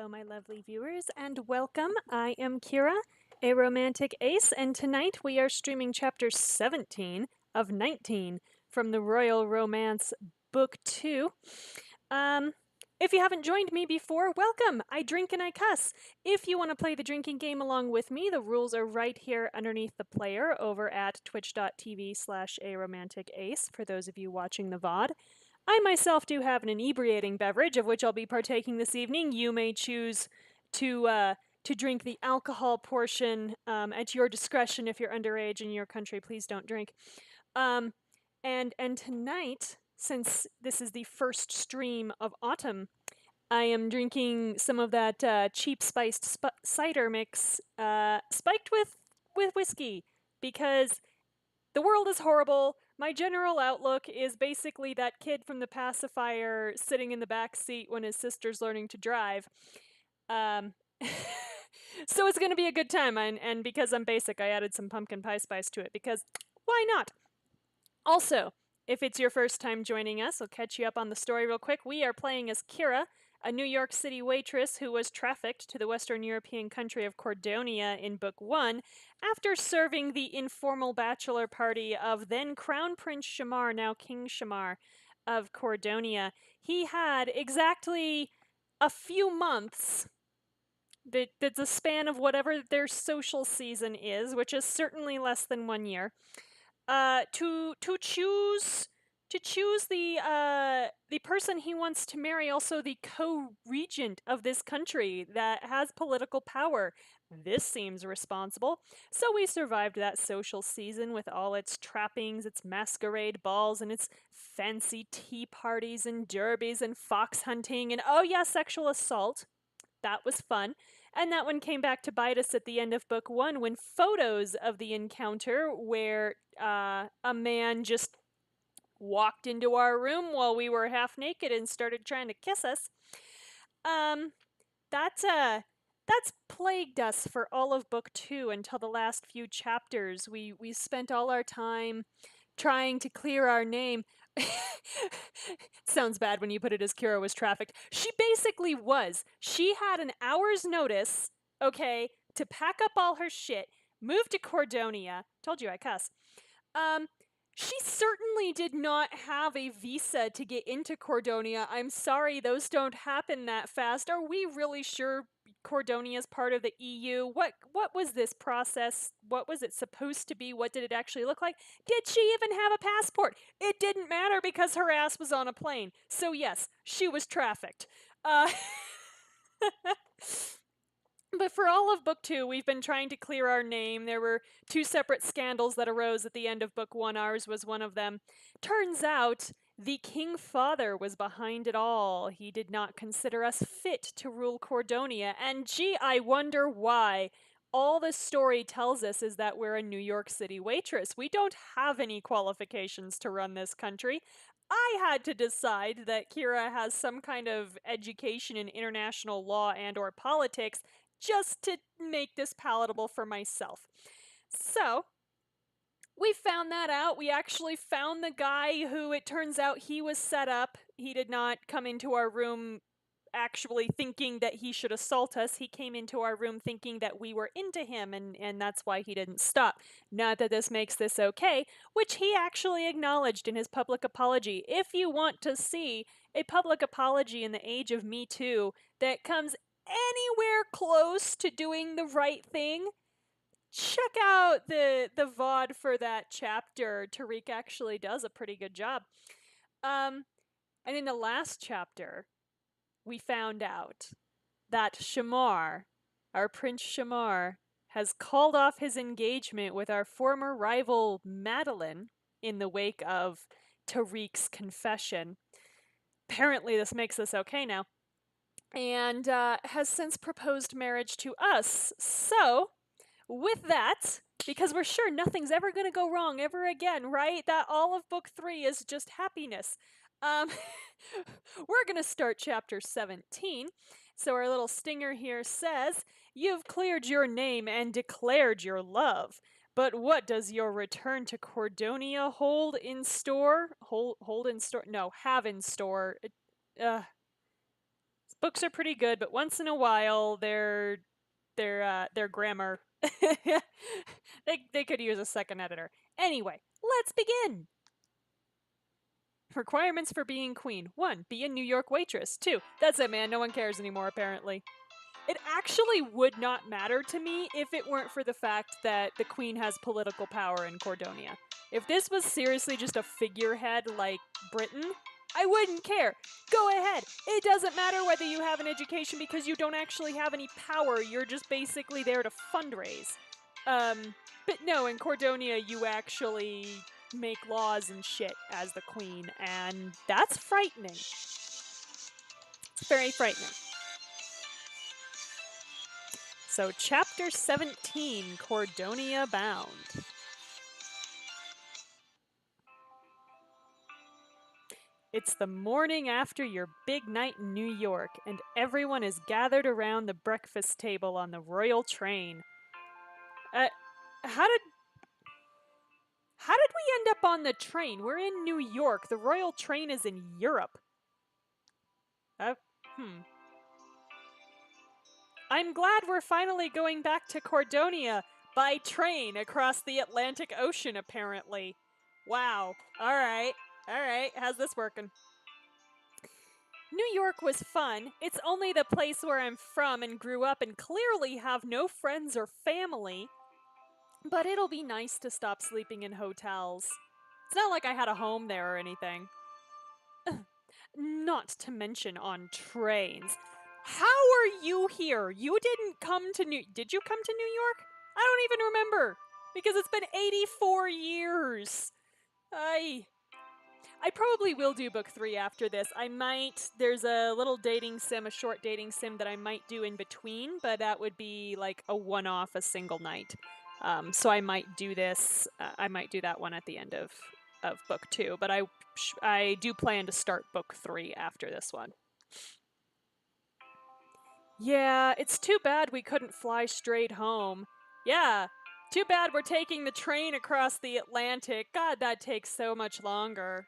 Hello, my lovely viewers, and welcome. I am Kira, a romantic ace, and tonight we are streaming chapter 17 of 19 from the Royal Romance Book 2. If you haven't joined me before, welcome! I drink and I cuss. If you want to play the drinking game along with me, the rules are right here underneath the player over at twitch.tv/aromanticace for those of you watching the VOD. I myself do have an inebriating beverage of which I'll be partaking this evening. You may choose to drink the alcohol portion at your discretion. If you're underage in your country, please don't drink. And tonight, since this is the first stream of autumn, I am drinking some of that cheap spiced cider mix, spiked with whiskey, because the world is horrible. My general outlook is basically that kid from the pacifier sitting in the back seat when his sister's learning to drive. So it's going to be a good time, and because I'm basic, I added some pumpkin pie spice to it, because why not? Also, if it's your first time joining us, I'll catch you up on the story real quick. We are playing as Kira, a New York City waitress who was trafficked to the Western European country of Cordonia in Book 1 after serving the informal bachelor party of then Crown Prince Shamar, now King Shamar of Cordonia. He had exactly a few months, that's a span of whatever their social season is, which is certainly less than 1 year, to choose the person he wants to marry, also the co-regent of this country that has political power. This seems responsible. So we survived that social season with all its trappings, its masquerade balls, and its fancy tea parties and derbies and fox hunting and, oh yeah, sexual assault. That was fun. And that one came back to bite us at the end of Book 1 when photos of the encounter where a man just walked into our room while we were half naked and started trying to kiss us. That's plagued us for all of Book 2 until the last few chapters. We spent all our time trying to clear our name. Sounds bad when you put it as Kira was trafficked. She basically was. She had an hour's notice, okay, to pack up all her shit, move to Cordonia. Told you I cuss. She certainly did not have a visa to get into Cordonia. I'm sorry, those don't happen that fast. Are we really sure Cordonia is part of the EU? What was this process? What was it supposed to be? What did it actually look like? Did she even have a passport? It didn't matter because her ass was on a plane. So yes, she was trafficked. But for all of Book 2, we've been trying to clear our name. There were 2 separate scandals that arose at the end of Book 1. Ours was one of them. Turns out the King Father was behind it all. He did not consider us fit to rule Cordonia, and gee, I wonder why. All the story tells us is that we're a New York City waitress. We don't have any qualifications to run this country. I had to decide that Kira has some kind of education in international law and or politics just to make this palatable for myself. So, we found that out. We actually found the guy who, it turns out, he was set up. He did not come into our room actually thinking that he should assault us. He came into our room thinking that we were into him, and that's why he didn't stop. Not that this makes this okay, which he actually acknowledged in his public apology. If you want to see a public apology in the age of Me Too that comes anywhere close to doing the right thing, check out the VOD for that chapter. Tariq actually does a pretty good job. And in the last chapter, we found out that Shamar, our Prince Shamar, has called off his engagement with our former rival Madeline in the wake of Tariq's confession. Apparently this makes this okay now. And has since proposed marriage to us. So, with that, because we're sure nothing's ever going to go wrong ever again, right? That all of Book 3 is just happiness. We're going to start chapter 17. So our little stinger here says, "You've cleared your name and declared your love. But what does your return to Cordonia hold in store? Hold in store? No, have in store. Books are pretty good, but once in a while, their grammar, they could use a second editor. Anyway, let's begin. Requirements for being queen. 1. Be a New York waitress. 2. That's it, man. No one cares anymore, apparently. It actually would not matter to me if it weren't for the fact that the queen has political power in Cordonia. If this was seriously just a figurehead like Britain, I wouldn't care. Go ahead. It doesn't matter whether you have an education because you don't actually have any power. You're just basically there to fundraise. But no, in Cordonia, you actually make laws and shit as the queen, and that's frightening. It's very frightening. So, Chapter 17, Cordonia Bound. It's the morning after your big night in New York, and everyone is gathered around the breakfast table on the royal train. How did we end up on the train? We're in New York. The royal train is in Europe. I'm glad we're finally going back to Cordonia by train across the Atlantic Ocean, apparently. Wow. Alright. How's this working? New York was fun. It's only the place where I'm from and grew up and clearly have no friends or family. But it'll be nice to stop sleeping in hotels. It's not like I had a home there or anything. Not to mention on trains. How are you here? You didn't come to Did you come to New York? I don't even remember. Because it's been 84 years. I probably will do book 3 after this. There's a little dating sim, a short dating sim that I might do in between, but that would be like a one-off, a single night. So I might do this, I might do that one at the end of book 2, but I do plan to start book 3 after this one. Yeah, it's too bad we couldn't fly straight home. Yeah, too bad we're taking the train across the Atlantic. God, that takes so much longer.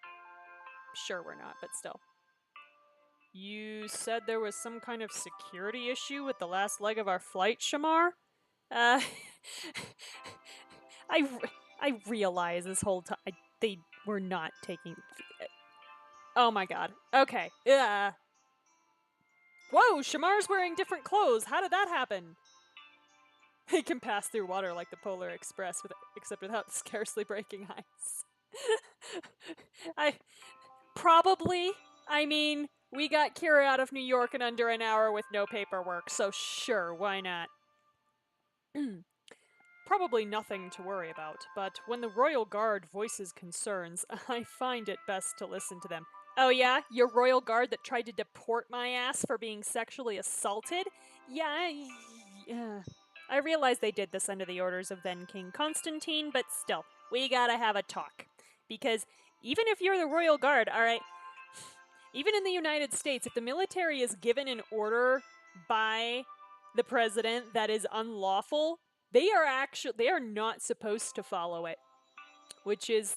Sure we're not, but still. You said there was some kind of security issue with the last leg of our flight, Shamar? I realize this whole time they were not taking... Oh my god. Okay. Whoa, Shamar's wearing different clothes. How did that happen? He can pass through water like the Polar Express, except without scarcely breaking ice. I mean, we got Kira out of New York in under an hour with no paperwork, so sure, why not? Probably nothing to worry about, but when the Royal Guard voices concerns, I find it best to listen to them. Oh yeah? Your Royal Guard that tried to deport my ass for being sexually assaulted? Yeah. I realize they did this under the orders of then King Constantine, but still, we gotta have a talk. Because even if you're the Royal Guard, alright, even in the United States, if the military is given an order by the president that is unlawful, they are not supposed to follow it, which is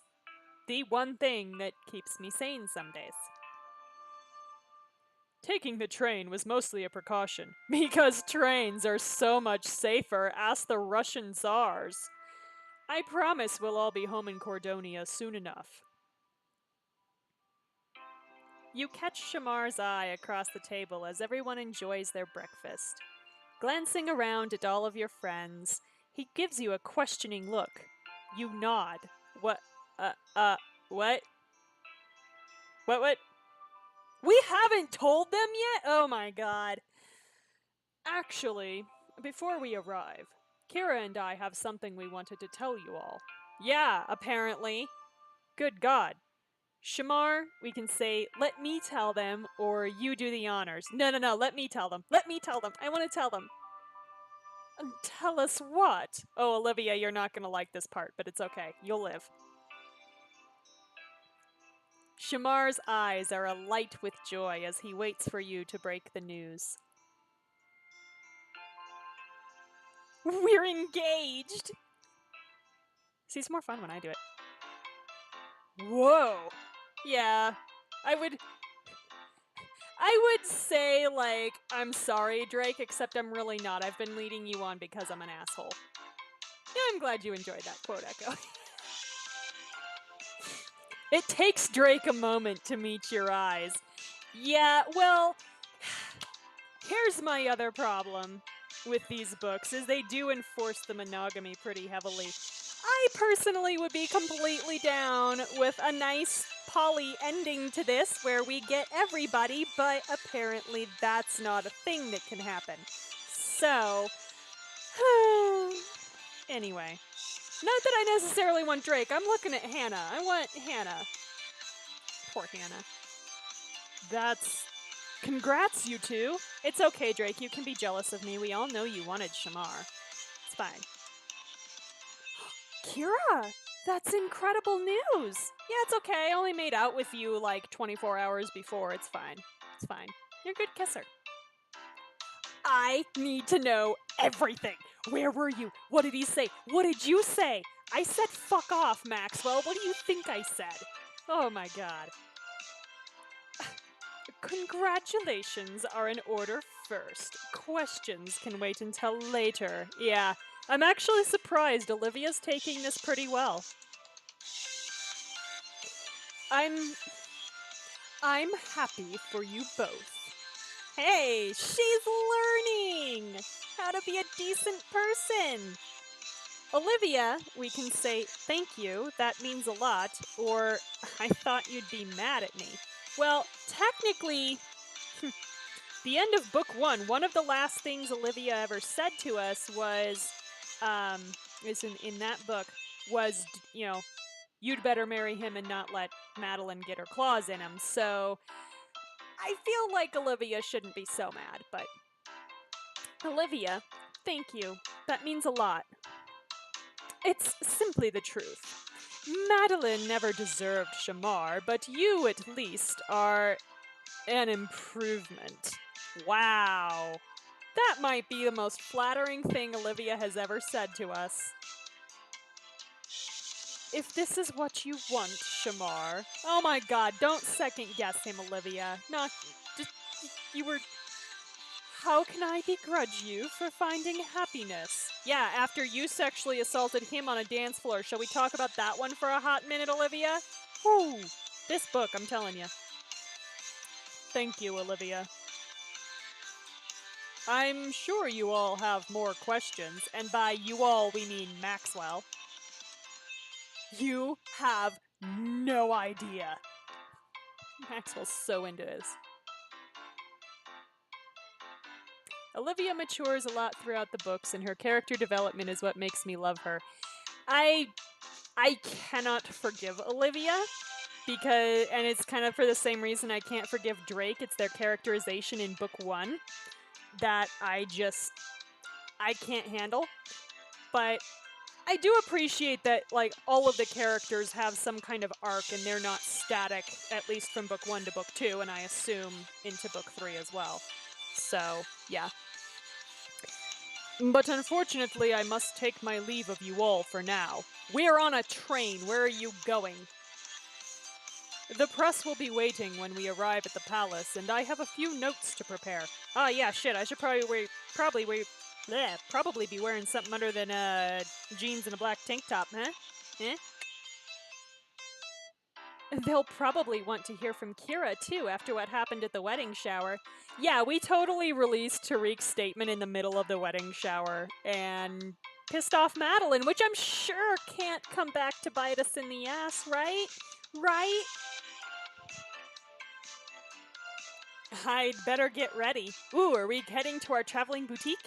the one thing that keeps me sane some days. Taking the train was mostly a precaution, because trains are so much safer, ask the Russian Tsars. I promise we'll all be home in Cordonia soon enough. You catch Shamar's eye across the table as everyone enjoys their breakfast. Glancing around at all of your friends, he gives you a questioning look. You nod. What? What? What? We haven't told them yet? Oh my god. Actually, before we arrive, Kira and I have something we wanted to tell you all. Yeah, apparently. Good god. Shamar, we can say, let me tell them, or you do the honors. No, let me tell them. Let me tell them. I want to tell them. Tell us what? Oh, Olivia, you're not going to like this part, but it's okay. You'll live. Shamar's eyes are alight with joy as he waits for you to break the news. We're engaged! See, it's more fun when I do it. Whoa! Yeah, I would I would say, like, I'm sorry, Drake, except I'm really not. I've been leading you on because I'm an asshole. Yeah, I'm glad you enjoyed that quote, Echo. It takes Drake a moment to meet your eyes. Yeah, well, here's my other problem with these books, is they do enforce the monogamy pretty heavily. I personally would be completely down with a nice poly ending to this where we get everybody, but apparently that's not a thing that can happen. So, anyway, not that I necessarily want Drake. I'm looking at Hannah. I want Hannah. Poor Hannah. That's... Congrats, you two. It's okay, Drake. You can be jealous of me. We all know you wanted Shamar. It's fine. Kira! That's incredible news! Yeah, it's okay. I only made out with you like 24 hours before. It's fine. It's fine. You're a good kisser. I need to know everything. Where were you? What did he say? What did you say? I said fuck off, Maxwell. What do you think I said? Oh my god. Congratulations are in order first. Questions can wait until later. Yeah, I'm actually surprised Olivia's taking this pretty well. I'm happy for you both. Hey, she's learning how to be a decent person. Olivia, we can say thank you, that means a lot, or I thought you'd be mad at me. Well, technically, the end of book one of the last things Olivia ever said to us was, is in that book, was, you know, you'd better marry him and not let Madeline get her claws in him. So I feel like Olivia shouldn't be so mad, but Olivia, thank you. That means a lot. It's simply the truth. Madeline never deserved Shamar, but you at least are an improvement. Wow. That might be the most flattering thing Olivia has ever said to us. If this is what you want, Shamar. Oh my god, don't second guess him, Olivia. Not just you were. How can I begrudge you for finding happiness? Yeah, after you sexually assaulted him on a dance floor, shall we talk about that one for a hot minute, Olivia? Whew. This book, I'm telling you. Thank you, Olivia. I'm sure you all have more questions, and by you all we mean Maxwell. You have no idea. Maxwell's so into this. Olivia matures a lot throughout the books, and her character development is what makes me love her. I cannot forgive Olivia, because, and it's kind of for the same reason I can't forgive Drake. It's their characterization in book one that I can't handle. But I do appreciate that, like, all of the characters have some kind of arc and they're not static, at least from book one to book two, and I assume into book three as well. So, yeah. But unfortunately, I must take my leave of you all for now. We're on a train. Where are you going? The press will be waiting when we arrive at the palace, and I have a few notes to prepare. Ah, yeah, shit, I should probably be wearing something other than jeans and a black tank top, huh? Eh? They'll probably want to hear from Kira, too, after what happened at the wedding shower. Yeah, we totally released Tariq's statement in the middle of the wedding shower, and pissed off Madeline, which I'm sure can't come back to bite us in the ass, right? Right? I'd better get ready. Ooh, are we heading to our traveling boutique?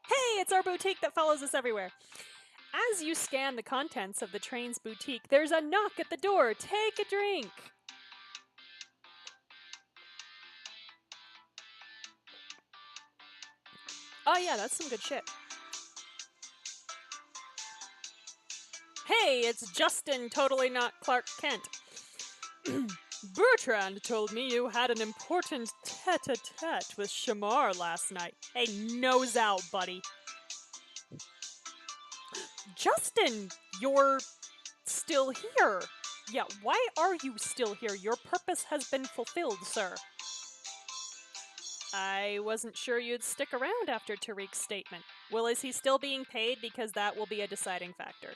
Hey, it's our boutique that follows us everywhere. As you scan the contents of the train's boutique, there's a knock at the door. Take a drink. Oh yeah, that's some good shit. Hey, it's Justin, totally not Clark Kent. Bertrand told me you had an important tete-a-tete with Shamar last night. Hey, nose out, buddy. Justin, you're still here. Yeah, why are you still here? Your purpose has been fulfilled, sir. I wasn't sure you'd stick around after Tariq's statement. Well, is he still being paid? Because that will be a deciding factor.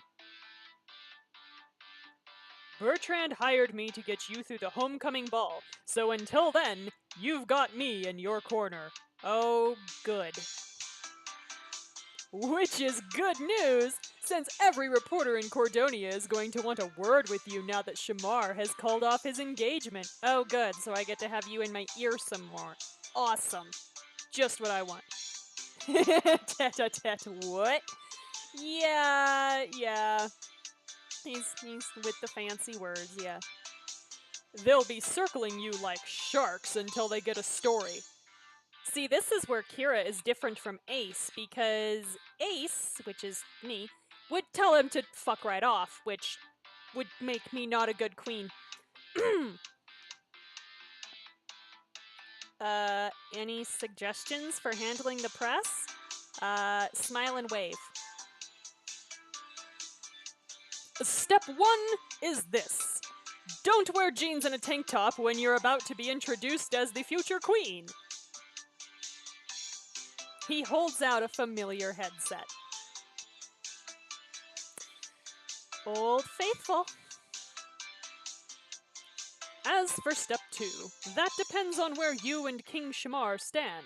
Bertrand hired me to get you through the homecoming ball, so until then, you've got me in your corner. Oh, good. Which is good news, since every reporter in Cordonia is going to want a word with you now that Shamar has called off his engagement. Oh, good, so I get to have you in my ear some more. Awesome. Just what I want. Tete-a-tete, what? Yeah. He's with the fancy words, yeah. They'll be circling you like sharks until they get a story. See, this is where Kira is different from Ace, because Ace, which is me, would tell him to fuck right off, which would make me not a good queen. Any suggestions for handling the press? Smile and wave. Step 1 is this. Don't wear jeans and a tank top when you're about to be introduced as the future queen. He holds out a familiar headset. Old Faithful. As for step 2, that depends on where you and King Shamar stand.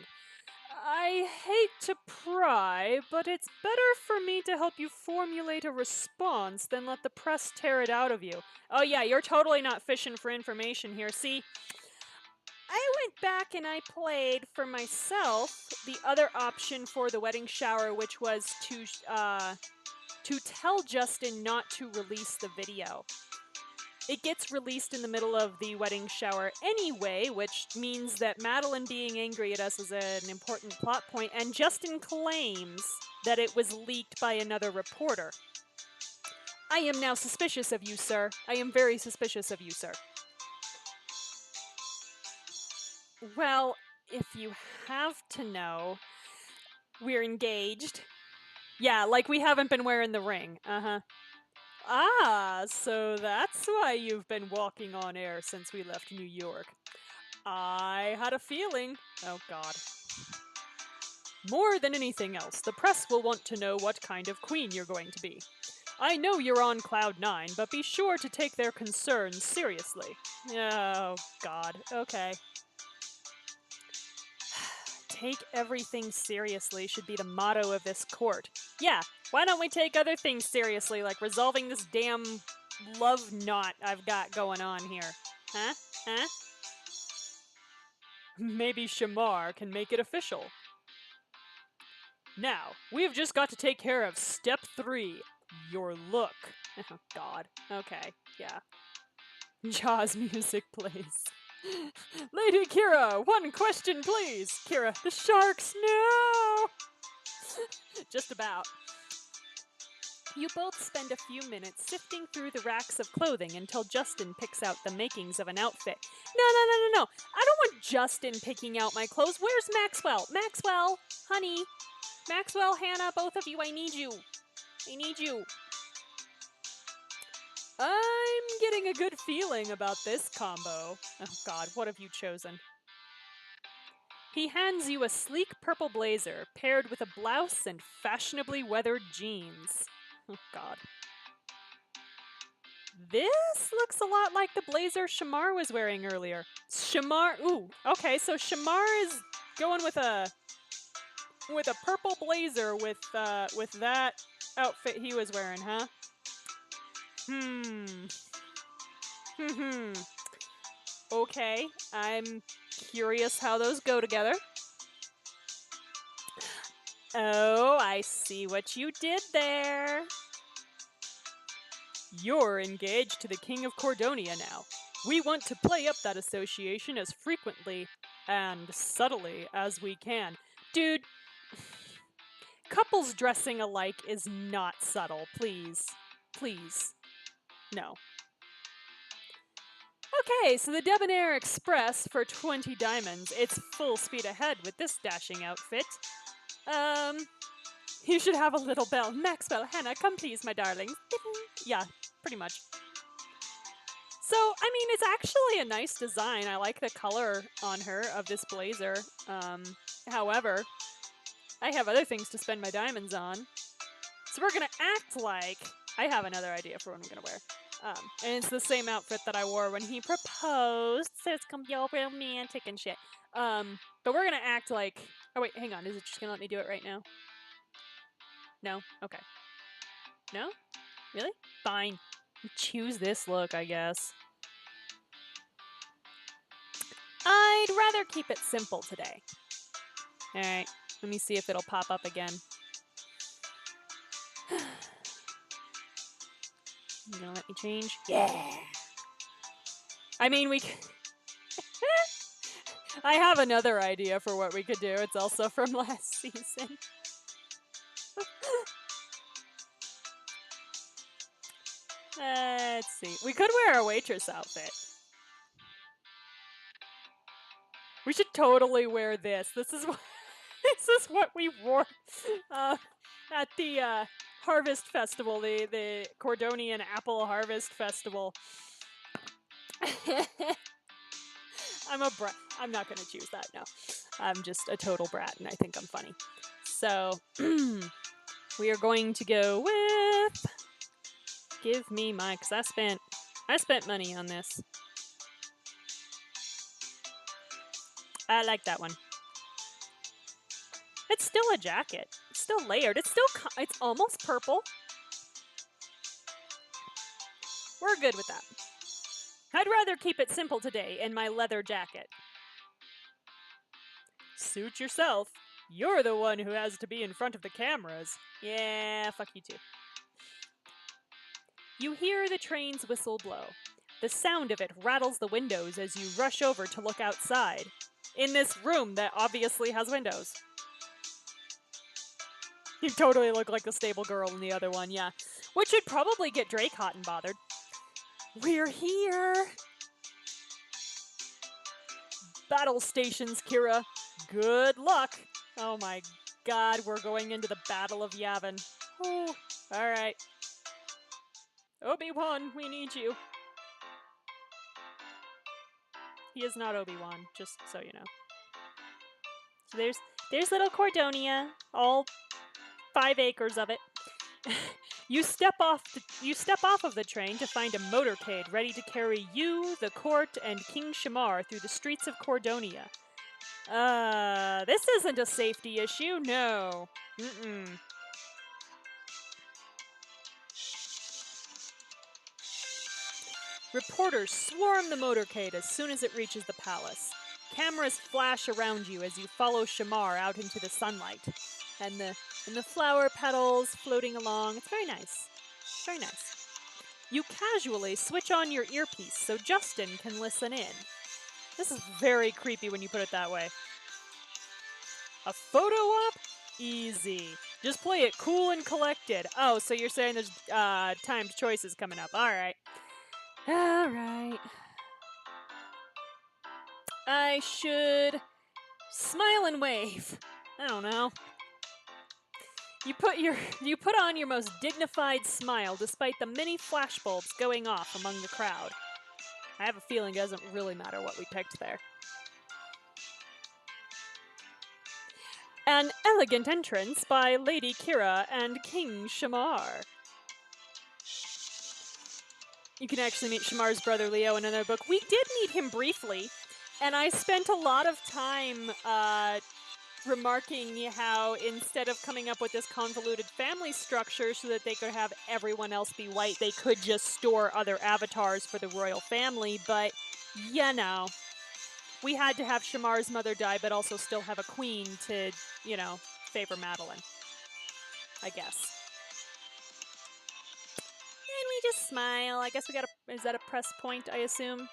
I hate to pry, but it's better for me to help you formulate a response than let the press tear it out of you. Oh yeah, you're totally not fishing for information here. See, I went back and I played for myself the other option for the wedding shower, which was to tell Justin not to release the video. It gets released in the middle of the wedding shower anyway, which means that Madeline being angry at us is an important plot point, and Justin claims that it was leaked by another reporter. I am now suspicious of you, sir. I am very suspicious of you, sir. Well, if you have to know, we're engaged. Yeah, like we haven't been wearing the ring. Uh-huh. Ah, so that's why you've been walking on air since we left New York. I had a feeling. Oh, God. More than anything else, the press will want to know what kind of queen you're going to be. I know you're on Cloud 9, but be sure to take their concerns seriously. Oh, God. Okay. Take everything seriously should be the motto of this court. Yeah, why don't we take other things seriously, like resolving this damn love knot I've got going on here? Huh? Huh? Maybe Shamar can make it official. Now, we've just got to take care of step 3, your look. Oh, God. Okay, yeah. Jaws music plays. Lady Kira, one question, please. Kira, the sharks, no! Just about. You both spend a few minutes sifting through the racks of clothing until Justin picks out the makings of an outfit. No. I don't want Justin picking out my clothes. Where's Maxwell? Maxwell, honey. Maxwell, Hannah, both of you, I need you. I need you. I'm getting a good feeling about this combo. Oh, God, what have you chosen? He hands you a sleek purple blazer paired with a blouse and fashionably weathered jeans. Oh, God. This looks a lot like the blazer Shamar was wearing earlier. Shamar, ooh, okay, so Shamar is going with a purple blazer with that outfit he was wearing, huh? Okay, I'm curious how those go together. Oh, I see what you did there. You're engaged to the King of Cordonia now. We want to play up that association as frequently and subtly as we can. Dude, couples dressing alike is not subtle, please. Please. No. Okay, so the Debonair Express for 20 diamonds. It's full speed ahead with this dashing outfit. You should have a little bell. Maxwell, Hannah, come please, my darlings. Yeah, pretty much. So, I mean, it's actually a nice design. I like the color on her of this blazer. However, I have other things to spend my diamonds on. So we're gonna act like I have another idea for what I'm gonna wear. And it's the same outfit that I wore when he proposed, so it's gonna be all romantic and shit. But we're gonna act like. Oh wait, hang on. Is it just gonna let me do it right now? No. Okay. No. Really? Fine. Choose this look, I guess. I'd rather keep it simple today. Alright, let me see if it'll pop up again. You gonna let me change? Yeah! I mean, we can... I have another idea for what we could do. It's also from last season. Let's see. We could wear a waitress outfit. We should totally wear this. This is what we wore at the Harvest Festival, the Cordonian Apple Harvest Festival. I'm a brat. I'm not gonna choose that. No, I'm just a total brat, and I think I'm funny. So we are going to go with. Give me my, cause I spent money on this. I like that one. It's still a jacket. It's still layered. It's almost purple. We're good with that. I'd rather keep it simple today in my leather jacket. Suit yourself. You're the one who has to be in front of the cameras. Yeah, fuck you too. You hear the train's whistle blow. The sound of it rattles the windows as you rush over to look outside. In this room that obviously has windows. You totally look like the stable girl in the other one, yeah. Which would probably get Drake hot and bothered. We're here! Battle stations, Kira. Good luck! Oh my god, we're going into the Battle of Yavin. Oh, alright. Obi-Wan, we need you. He is not Obi-Wan, just so you know. So there's little Cordonia, all 5 acres of it. You step off of the train to find a motorcade ready to carry you, the court, and King Shamar through the streets of Cordonia. This isn't a safety issue, no. Reporters swarm the motorcade as soon as it reaches the palace. Cameras flash around you as you follow Shamar out into the sunlight. And the flower petals floating along. It's very nice. Very nice. You casually switch on your earpiece so Justin can listen in. This is very creepy when you put it that way. A photo op? Easy. Just play it cool and collected. Oh, so you're saying there's timed choices coming up. Alright. Alright. I should smile and wave. I don't know. You put on your most dignified smile despite the many flashbulbs going off among the crowd. I have a feeling it doesn't really matter what we picked there. An elegant entrance by Lady Kira and King Shamar. You can actually meet Shamar's brother Leo in another book. We did meet him briefly, and I spent a lot of time remarking how instead of coming up with this convoluted family structure so that they could have everyone else be white, they could just store other avatars for the royal family, but, you know, we had to have Shamar's mother die, but also still have a queen to, you know, favor Madeline. I guess. And we just smile. I guess we got a... Is that a press point, I assume?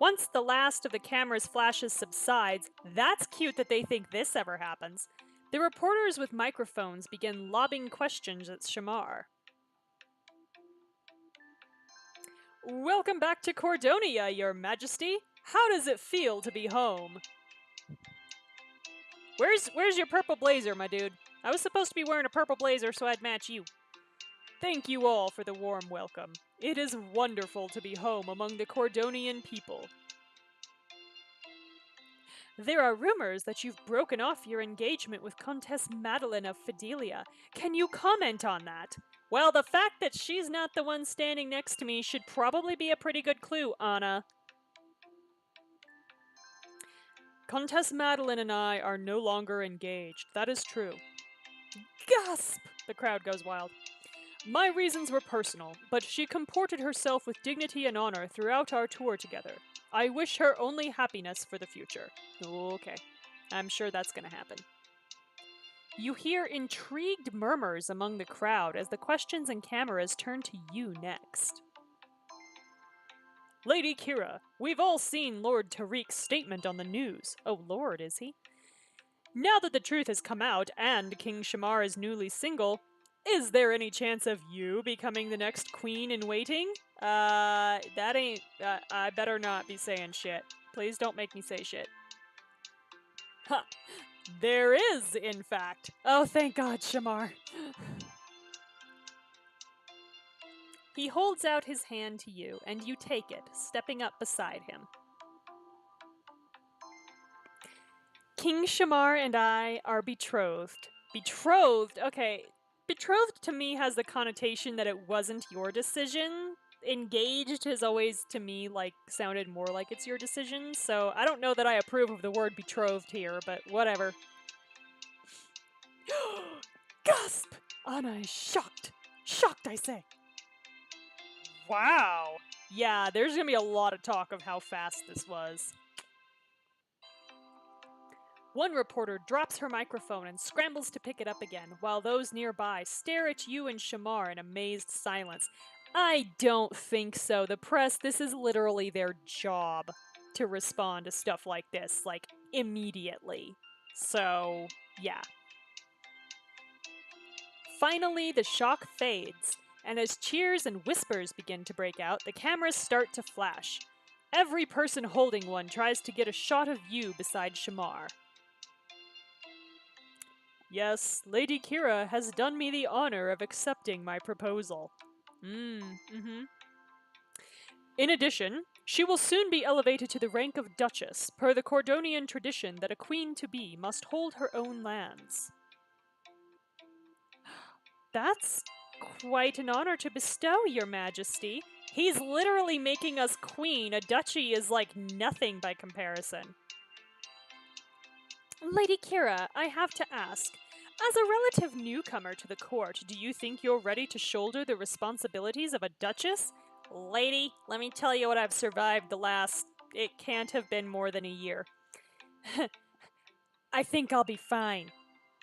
Once the last of the camera's flashes subsides, that's cute that they think this ever happens. The reporters with microphones begin lobbing questions at Shamar. Welcome back to Cordonia, Your Majesty. How does it feel to be home? Where's your purple blazer, my dude? I was supposed to be wearing a purple blazer so I'd match you. Thank you all for the warm welcome. It is wonderful to be home among the Cordonian people. There are rumors that you've broken off your engagement with Countess Madeline of Fidelia. Can you comment on that? Well, the fact that she's not the one standing next to me should probably be a pretty good clue, Anna. Countess Madeline and I are no longer engaged. That is true. Gasp! The crowd goes wild. My reasons were personal, but she comported herself with dignity and honor throughout our tour together. I wish her only happiness for the future. Okay, I'm sure that's gonna happen. You hear intrigued murmurs among the crowd as the questions and cameras turn to you next. Lady Kira, we've all seen Lord Tariq's statement on the news. Oh, Lord, is he? Now that the truth has come out and King Shamar is newly single, is there any chance of you becoming the next queen in waiting? That ain't... I better not be saying shit. Please don't make me say shit. Huh. There is, in fact. Oh, thank God, Shamar. He holds out his hand to you, and you take it, stepping up beside him. King Shamar and I are betrothed. Betrothed? Okay. Betrothed to me has the connotation that it wasn't your decision. Engaged has always, to me, sounded more like it's your decision, so I don't know that I approve of the word betrothed here, but whatever. Gasp! Anna is shocked. Shocked, I say. Wow. Yeah, there's gonna be a lot of talk of how fast this was. One reporter drops her microphone and scrambles to pick it up again, while those nearby stare at you and Shamar in amazed silence. I don't think so. The press, this is literally their job to respond to stuff like this, immediately. So, yeah. Finally, the shock fades, and as cheers and whispers begin to break out, the cameras start to flash. Every person holding one tries to get a shot of you beside Shamar. Yes, Lady Kira has done me the honor of accepting my proposal. In addition, she will soon be elevated to the rank of Duchess, per the Cordonian tradition that a queen-to-be must hold her own lands. That's quite an honor to bestow, Your Majesty. He's literally making us queen. A duchy is like nothing by comparison. Lady Kira, I have to ask, as a relative newcomer to the court, do you think you're ready to shoulder the responsibilities of a duchess? Lady, let me tell you what I've survived the last... It can't have been more than a year. I think I'll be fine.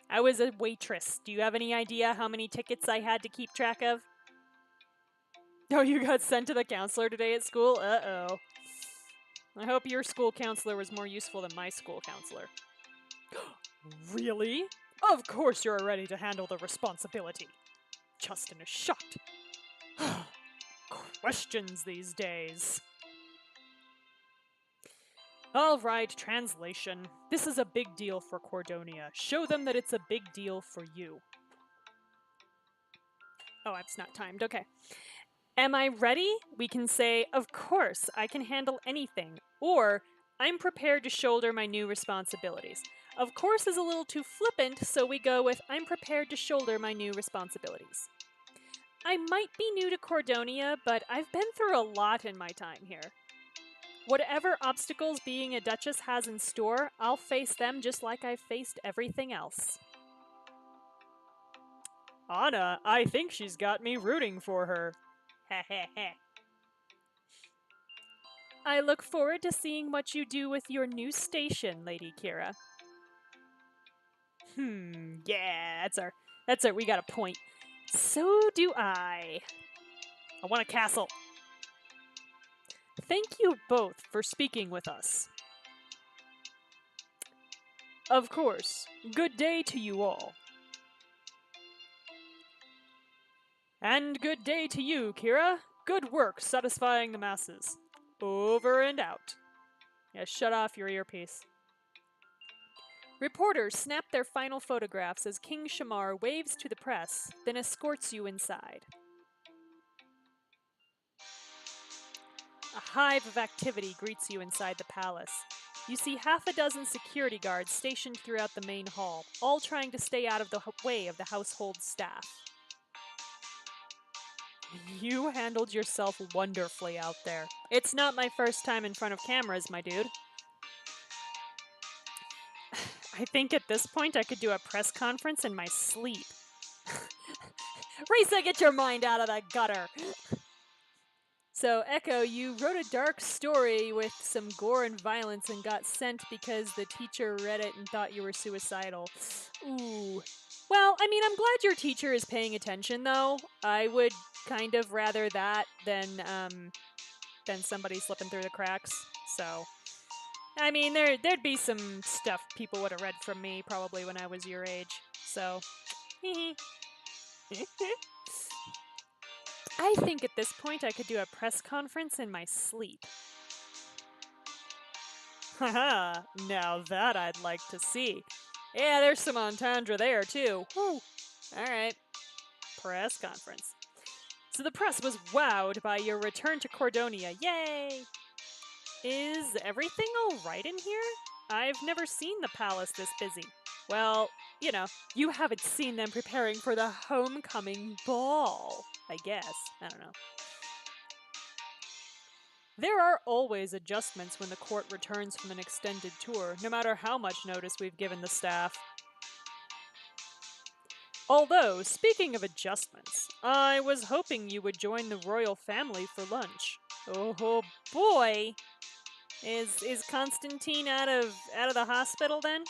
I was a waitress. Do you have any idea how many tickets I had to keep track of? Oh, you got sent to the counselor today at school? Uh-oh. I hope your school counselor was more useful than my school counselor. Really? Of course you're ready to handle the responsibility. Justin is shocked. Questions these days. All right, translation. This is a big deal for Cordonia. Show them that it's a big deal for you. Oh, it's not timed. Okay. Am I ready? We can say, of course, I can handle anything. Or, I'm prepared to shoulder my new responsibilities. Of course is a little too flippant, so we go with, I'm prepared to shoulder my new responsibilities. I might be new to Cordonia, but I've been through a lot in my time here. Whatever obstacles being a duchess has in store, I'll face them just like I've faced everything else. Anna, I think she's got me rooting for her. I look forward to seeing what you do with your new station, Lady Kira. Yeah, that's our, we got a point. So do I. I want a castle. Thank you both for speaking with us. Of course. Good day to you all. And good day to you, Kira. Good work satisfying the masses. Over and out. Yeah, shut off your earpiece. Reporters snap their final photographs as King Shamar waves to the press, then escorts you inside. A hive of activity greets you inside the palace. You see half a dozen security guards stationed throughout the main hall, all trying to stay out of the way of the household staff. You handled yourself wonderfully out there. It's not my first time in front of cameras, my dude. I think at this point I could do a press conference in my sleep. Risa, get your mind out of the gutter! So, Echo, you wrote a dark story with some gore and violence and got sent because the teacher read it and thought you were suicidal. Ooh. Well, I mean, I'm glad your teacher is paying attention, though. I would kind of rather that than somebody slipping through the cracks. So, I mean, there'd be some stuff people would have read from me probably when I was your age. So, I think at this point I could do a press conference in my sleep. Haha, now that I'd like to see. Yeah, there's some entendre there, too. Whew. Alright. Press conference. So the press was wowed by your return to Cordonia. Yay! Is everything alright in here? I've never seen the palace this busy. Well, you know, you haven't seen them preparing for the homecoming ball, I guess. I don't know. There are always adjustments when the court returns from an extended tour, no matter how much notice we've given the staff. Although, speaking of adjustments, I was hoping you would join the royal family for lunch. Oh boy! Is Constantine out of the hospital then?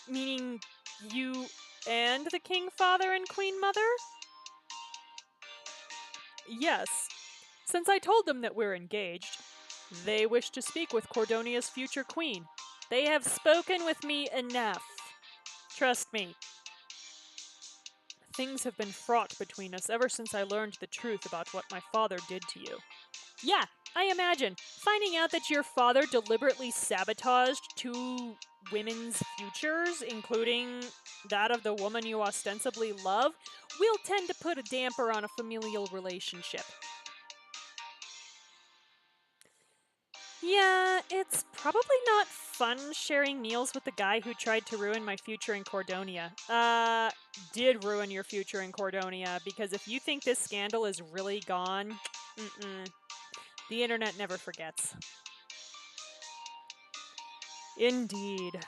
Meaning you and the King Father and Queen Mother? Yes. Since I told them that we're engaged, they wish to speak with Cordonia's future queen. They have spoken with me enough. Trust me. Things have been fraught between us ever since I learned the truth about what my father did to you. Yeah, I imagine. Finding out that your father deliberately sabotaged two women's futures, including that of the woman you ostensibly love, will tend to put a damper on a familial relationship. Yeah, it's probably not fun sharing meals with the guy who tried to ruin my future in Cordonia. Did ruin your future in Cordonia, because if you think this scandal is really gone, the internet never forgets. Indeed.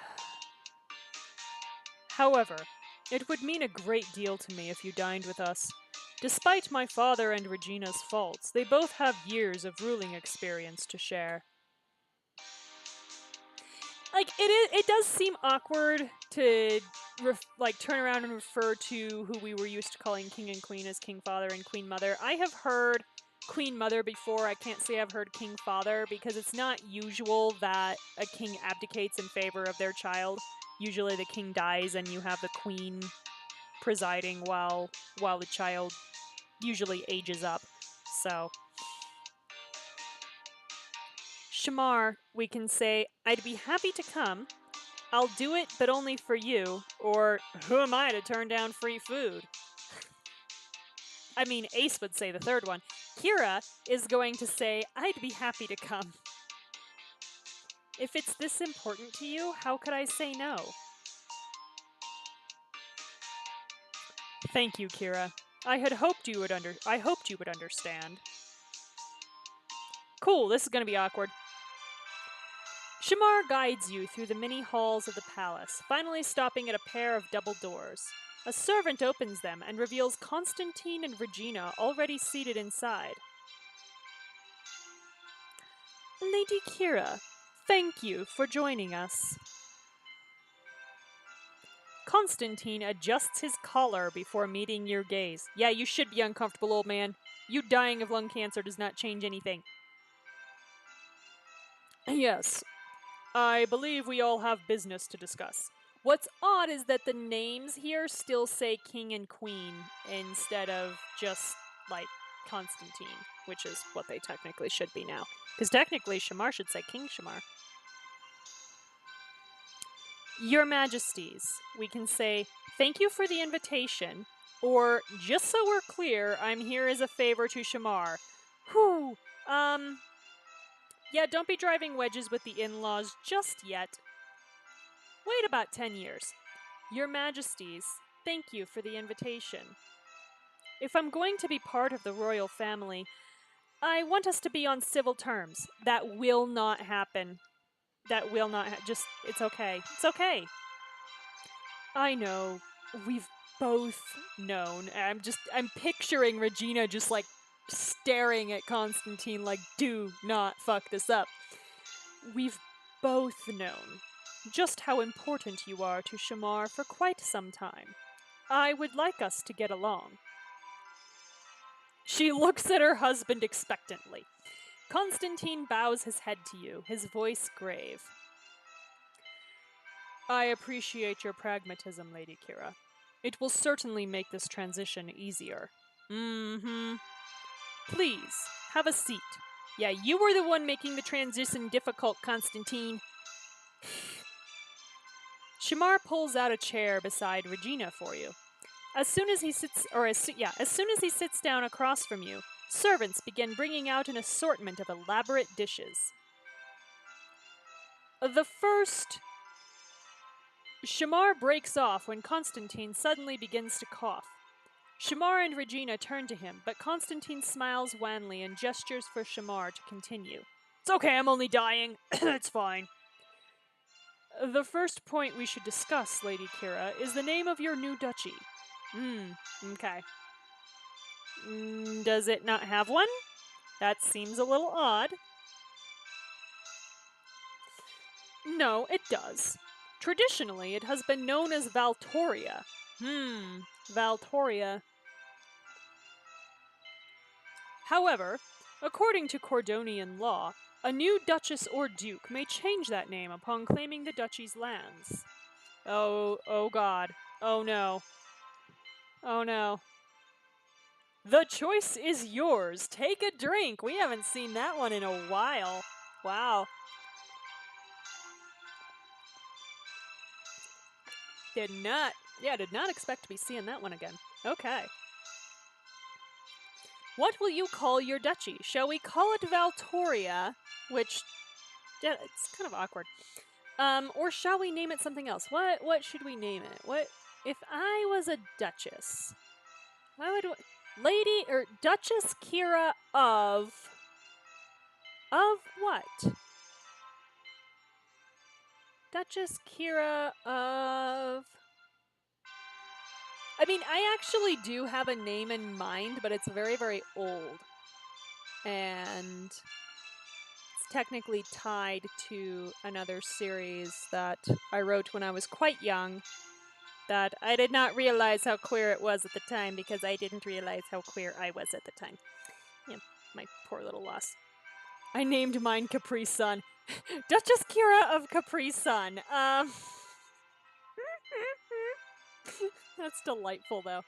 However, it would mean a great deal to me if you dined with us. Despite my father and Regina's faults, they both have years of ruling experience to share. Like, it does seem awkward to, turn around and refer to who we were used to calling King and Queen as King Father and Queen Mother. I have heard Queen Mother before. I can't say I've heard King Father, because it's not usual that a king abdicates in favor of their child. Usually the king dies and you have the queen presiding while the child usually ages up. So, Shamar, we can say, I'd be happy to come. I'll do it, but only for you. Or, who am I to turn down free food? I mean, Ace would say the third one. Kira is going to say, I'd be happy to come. If it's this important to you, how could I say no? Thank you, Kira. I hoped you would understand. Cool, this is gonna be awkward. Shamar guides you through the many halls of the palace, finally stopping at a pair of double doors. A servant opens them and reveals Constantine and Regina already seated inside. Lady Kira, thank you for joining us. Constantine adjusts his collar before meeting your gaze. Yeah, you should be uncomfortable, old man. You dying of lung cancer does not change anything. Yes, I believe we all have business to discuss. What's odd is that the names here still say King and Queen instead of just, Constantine, which is what they technically should be now. Because technically, Shamar should say King Shamar. Your Majesties, we can say, thank you for the invitation. Or, just so we're clear, I'm here as a favor to Shamar. Whew. Yeah, don't be driving wedges with the in-laws just yet. Wait about 10 years. Your Majesties, thank you for the invitation. If I'm going to be part of the royal family, I want us to be on civil terms. That will not happen. That will not just, it's okay. It's okay. I know. We've both known. I'm picturing Regina just like staring at Constantine like, do not fuck this up. We've both known just how important you are to Shamar for quite some time. I would like us to get along. She looks at her husband expectantly. Constantine bows his head to you, his voice grave. I appreciate your pragmatism, Lady Kira. It will certainly make this transition easier. Mm-hmm. Please, have a seat. Yeah, you were the one making the transition difficult, Constantine. Shamar pulls out a chair beside Regina for you. As soon as he sits down across from you, servants begin bringing out an assortment of elaborate dishes. The first... Shamar breaks off when Constantine suddenly begins to cough. Shamar and Regina turn to him, but Constantine smiles wanly and gestures for Shamar to continue. It's okay, I'm only dying. It's fine. The first point we should discuss, Lady Kira, is the name of your new duchy. Okay. Does it not have one? That seems a little odd. No, it does. Traditionally, it has been known as Valtoria. Valtoria. However, according to Cordonian law, a new duchess or duke may change that name upon claiming the duchy's lands. Oh God. Oh no. Oh no. The choice is yours. Take a drink. We haven't seen that one in a while. Wow. Did not expect to be seeing that one again. Okay. What will you call your duchy? Shall we call it Valtoria? Which, yeah, it's kind of awkward. Or shall we name it something else? What should we name it? What if I was a duchess? Why would Lady or Duchess Kira of what? Duchess Kira of... I mean, I actually do have a name in mind, but it's very, very old. And it's technically tied to another series that I wrote when I was quite young that I did not realize how queer it was at the time because I didn't realize how queer I was at the time. Yeah, my poor little loss. I named mine Capri Sun. Duchess Kira of Capri Sun. That's delightful, though.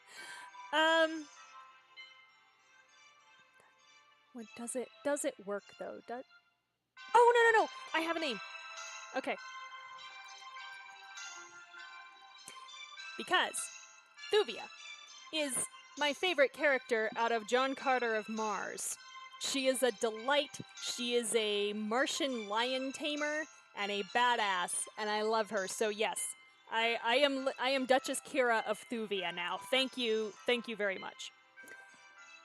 What does it work, though? Oh, no! I have a name. Okay. Because Thuvia is my favorite character out of John Carter of Mars. She is a delight. She is a Martian lion tamer and a badass, and I love her. So yes, I am Duchess Kira of Thuvia now. Thank you very much.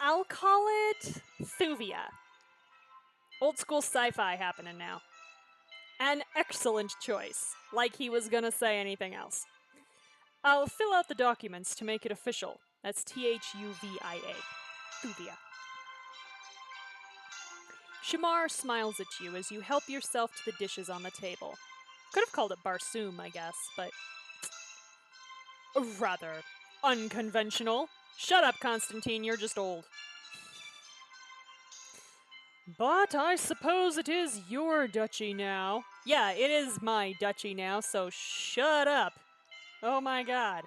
I'll call it Thuvia. Old school sci-fi happening now. An excellent choice, like he was gonna say anything else. I'll fill out the documents to make it official. That's Thuvia. Thuvia. Shamar smiles at you as you help yourself to the dishes on the table. Could have called it Barsoom, I guess, but... rather unconventional. Shut up, Constantine, you're just old. But I suppose it is your duchy now. Yeah, it is my duchy now, so shut up. Oh my god.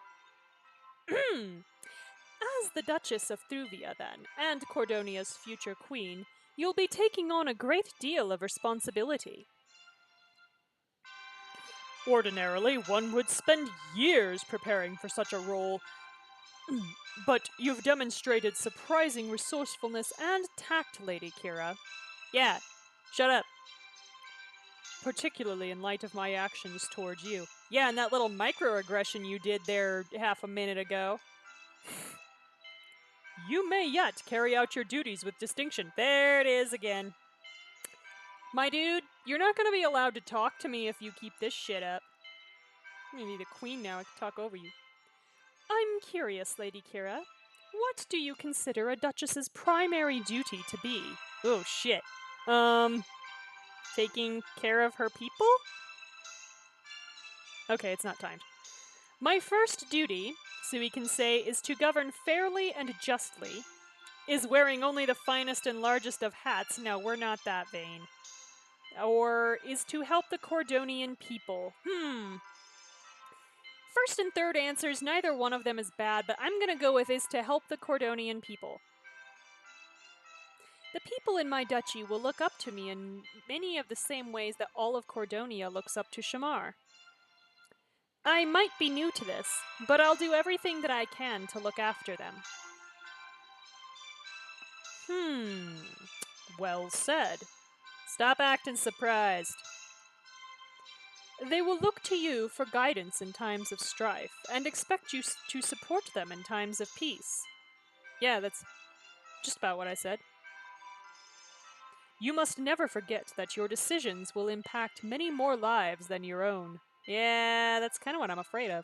As the Duchess of Thuvia, then, and Cordonia's future queen, you'll be taking on a great deal of responsibility. Ordinarily, one would spend years preparing for such a role. But you've demonstrated surprising resourcefulness and tact, Lady Kira. Yeah, shut up. Particularly in light of my actions towards you. Yeah, and that little microaggression you did there half a minute ago. You may yet carry out your duties with distinction. There it is again. My dude, you're not gonna be allowed to talk to me if you keep this shit up. I'm gonna be the queen now, I can talk over you. I'm curious, Lady Kira. What do you consider a duchess's primary duty to be? Oh shit. Taking care of her people? Okay, it's not timed. My first duty, so we can say, is to govern fairly and justly. Is wearing only the finest and largest of hats. No, we're not that vain. Or is to help the Cordonian people. First and third answers, neither one of them is bad, but I'm gonna go with is to help the Cordonian people. The people in my duchy will look up to me in many of the same ways that all of Cordonia looks up to Shamar. I might be new to this, but I'll do everything that I can to look after them. Well said. Stop acting surprised. They will look to you for guidance in times of strife, and expect you to support them in times of peace. Yeah, that's just about what I said. You must never forget that your decisions will impact many more lives than your own. Yeah, that's kind of what I'm afraid of.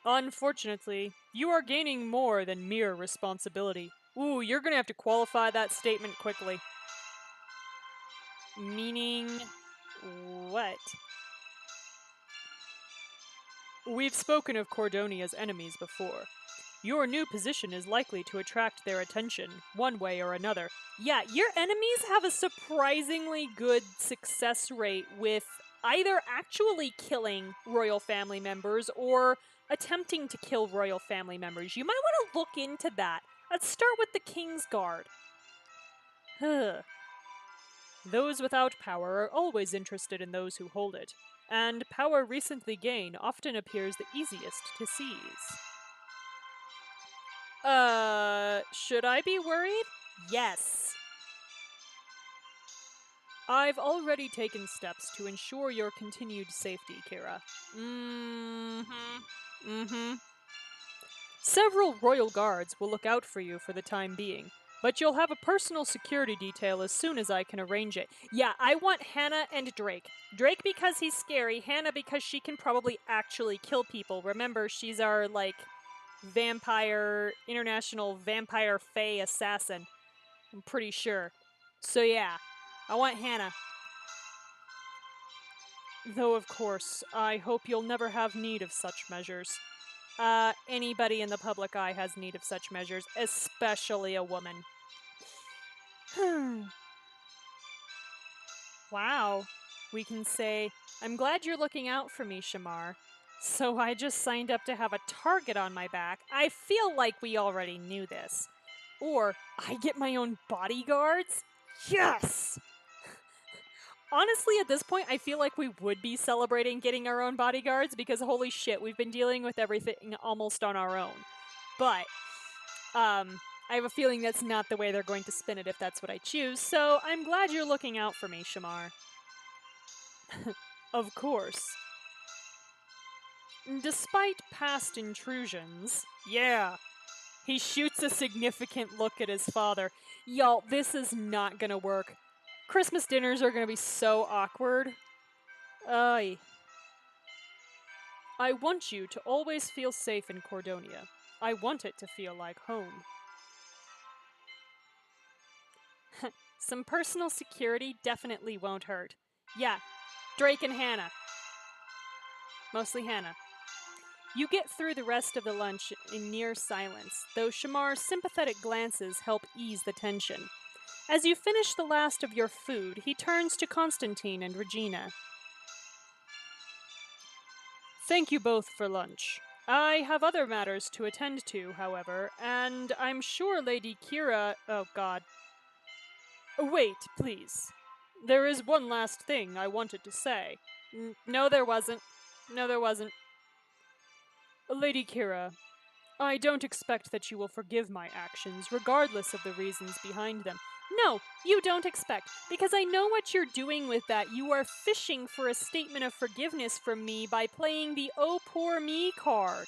Unfortunately, you are gaining more than mere responsibility. Ooh, you're gonna have to qualify that statement quickly. Meaning what? We've spoken of Cordonia's enemies before. Your new position is likely to attract their attention, one way or another. Yeah, your enemies have a surprisingly good success rate with either actually killing royal family members or attempting to kill royal family members. You might want to look into that. Let's start with the King's Guard. Those without power are always interested in those who hold it, and power recently gained often appears the easiest to seize. Should I be worried? Yes. I've already taken steps to ensure your continued safety, Kira. Several royal guards will look out for you for the time being, but you'll have a personal security detail as soon as I can arrange it. Yeah, I want Hannah and Drake. Drake because he's scary, Hannah because she can probably actually kill people. Remember, she's our, international vampire fae assassin. I'm pretty sure. So yeah, I want Hannah. Though, of course, I hope you'll never have need of such measures. Anybody in the public eye has need of such measures, especially a woman. Wow. We can say, I'm glad you're looking out for me, Shamar. So I just signed up to have a target on my back. I feel like we already knew this. Or, I get my own bodyguards? Yes! Honestly, at this point, I feel like we would be celebrating getting our own bodyguards because holy shit, we've been dealing with everything almost on our own. But, I have a feeling that's not the way they're going to spin it if that's what I choose, so I'm glad you're looking out for me, Shamar. Of course. Despite past intrusions, yeah, he shoots a significant look at his father. Y'all, this is not gonna work. Christmas dinners are gonna be so awkward. I want you to always feel safe in Cordonia. I want it to feel like home. Some personal security definitely won't hurt. Yeah, Drake and Hannah. Mostly Hannah. You get through the rest of the lunch in near silence, though Shamar's sympathetic glances help ease the tension. As you finish the last of your food, he turns to Constantine and Regina. Thank you both for lunch. I have other matters to attend to, however, and I'm sure Lady Kira... Oh, God. Wait, please. There is one last thing I wanted to say. No, there wasn't. No, there wasn't. Lady Kira, I don't expect that you will forgive my actions, regardless of the reasons behind them. No, you don't expect, because I know what you're doing with that. You are fishing for a statement of forgiveness from me by playing the oh poor me card.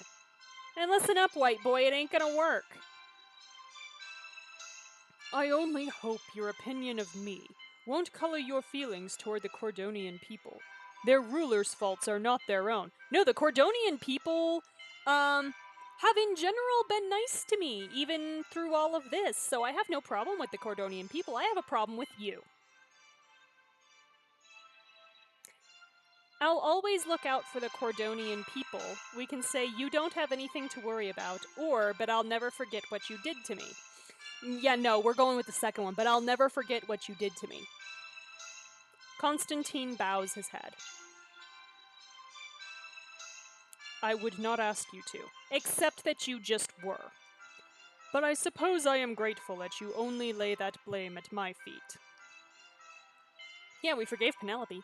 And listen up, white boy, it ain't gonna work. I only hope your opinion of me won't color your feelings toward the Cordonian people. Their rulers' faults are not their own. No, the Cordonian people, have in general been nice to me, even through all of this, so I have no problem with the Cordonian people. I have a problem with you. I'll always look out for the Cordonian people. We can say you don't have anything to worry about, or, but I'll never forget what you did to me. Yeah, no, we're going with the second one, but I'll never forget what you did to me. Constantine bows his head. I would not ask you to, except that you just were. But I suppose I am grateful that you only lay that blame at my feet. Yeah, we forgave Penelope.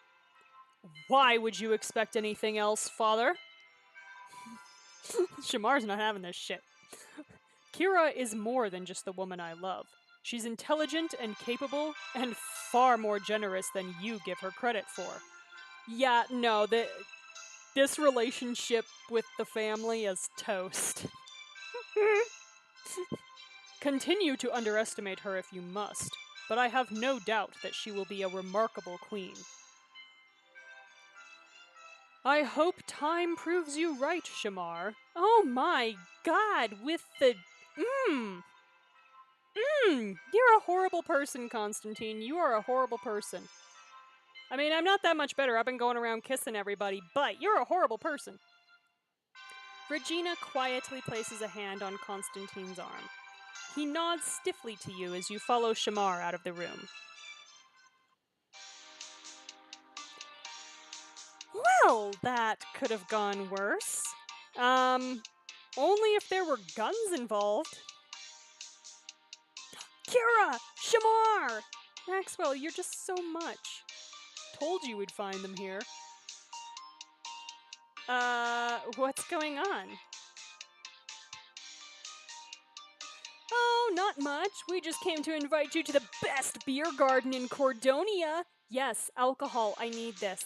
Why would you expect anything else, father? Shamar's not having this shit. Kira is more than just the woman I love. She's intelligent and capable, and far more generous than you give her credit for. Yeah, no, this relationship with the family is toast. Continue to underestimate her if you must, but I have no doubt that she will be a remarkable queen. I hope time proves you right, Shamar. Oh my god, with the... You're a horrible person, Constantine. You are a horrible person. I mean, I'm not that much better. I've been going around kissing everybody, but you're a horrible person. Regina quietly places a hand on Constantine's arm. He nods stiffly to you as you follow Shamar out of the room. Well, that could have gone worse. Only if there were guns involved. Kira! Shamar! Maxwell, you're just so much. Told you we'd find them here. What's going on? Oh, not much. We just came to invite you to the best beer garden in Cordonia. Yes, alcohol. I need this.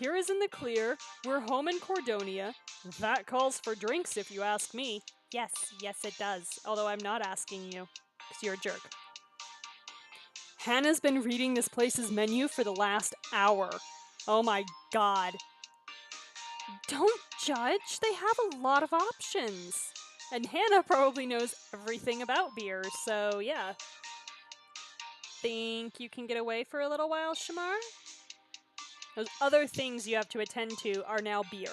Kira's in the clear. We're home in Cordonia. That calls for drinks, if you ask me. Yes, it does. Although I'm not asking you, because you're a jerk. Hannah's been reading this place's menu for the last hour. Oh my god. Don't judge. They have a lot of options. And Hannah probably knows everything about beer, so yeah. Think you can get away for a little while, Shamar? Those other things you have to attend to are now beer.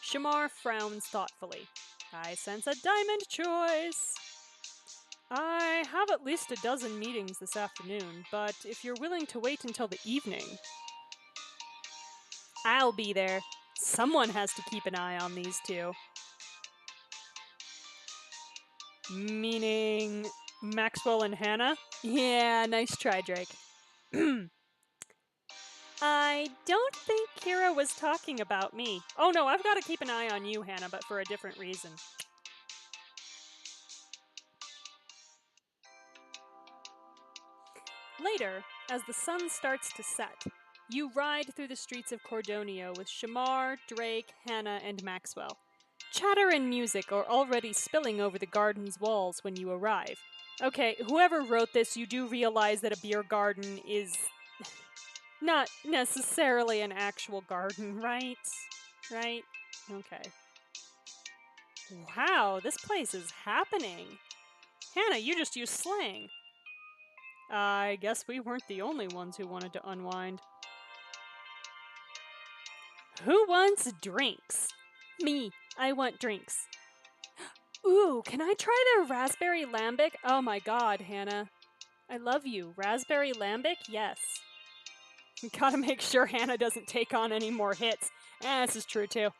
Shamar frowns thoughtfully. I sense a diamond choice. I have at least a dozen meetings this afternoon, but if you're willing to wait until the evening... I'll be there. Someone has to keep an eye on these two. Meaning Maxwell and Hannah? Yeah, nice try, Drake. I don't think Kira was talking about me. Oh no, I've got to keep an eye on you, Hannah, but for a different reason. Later, as the sun starts to set, you ride through the streets of Cordonia with Shamar, Drake, Hannah, and Maxwell. Chatter and music are already spilling over the garden's walls when you arrive. Okay, whoever wrote this, you do realize that a beer garden is not necessarily an actual garden, right? Right? Okay. Wow, this place is happening. Hannah, you just used slang. I guess we weren't the only ones who wanted to unwind. Who wants drinks? Me. I want drinks. Ooh, can I try their raspberry lambic? Oh my god, Hannah. I love you. Raspberry lambic? Yes. Gotta make sure Hannah doesn't take on any more hits. This is true too.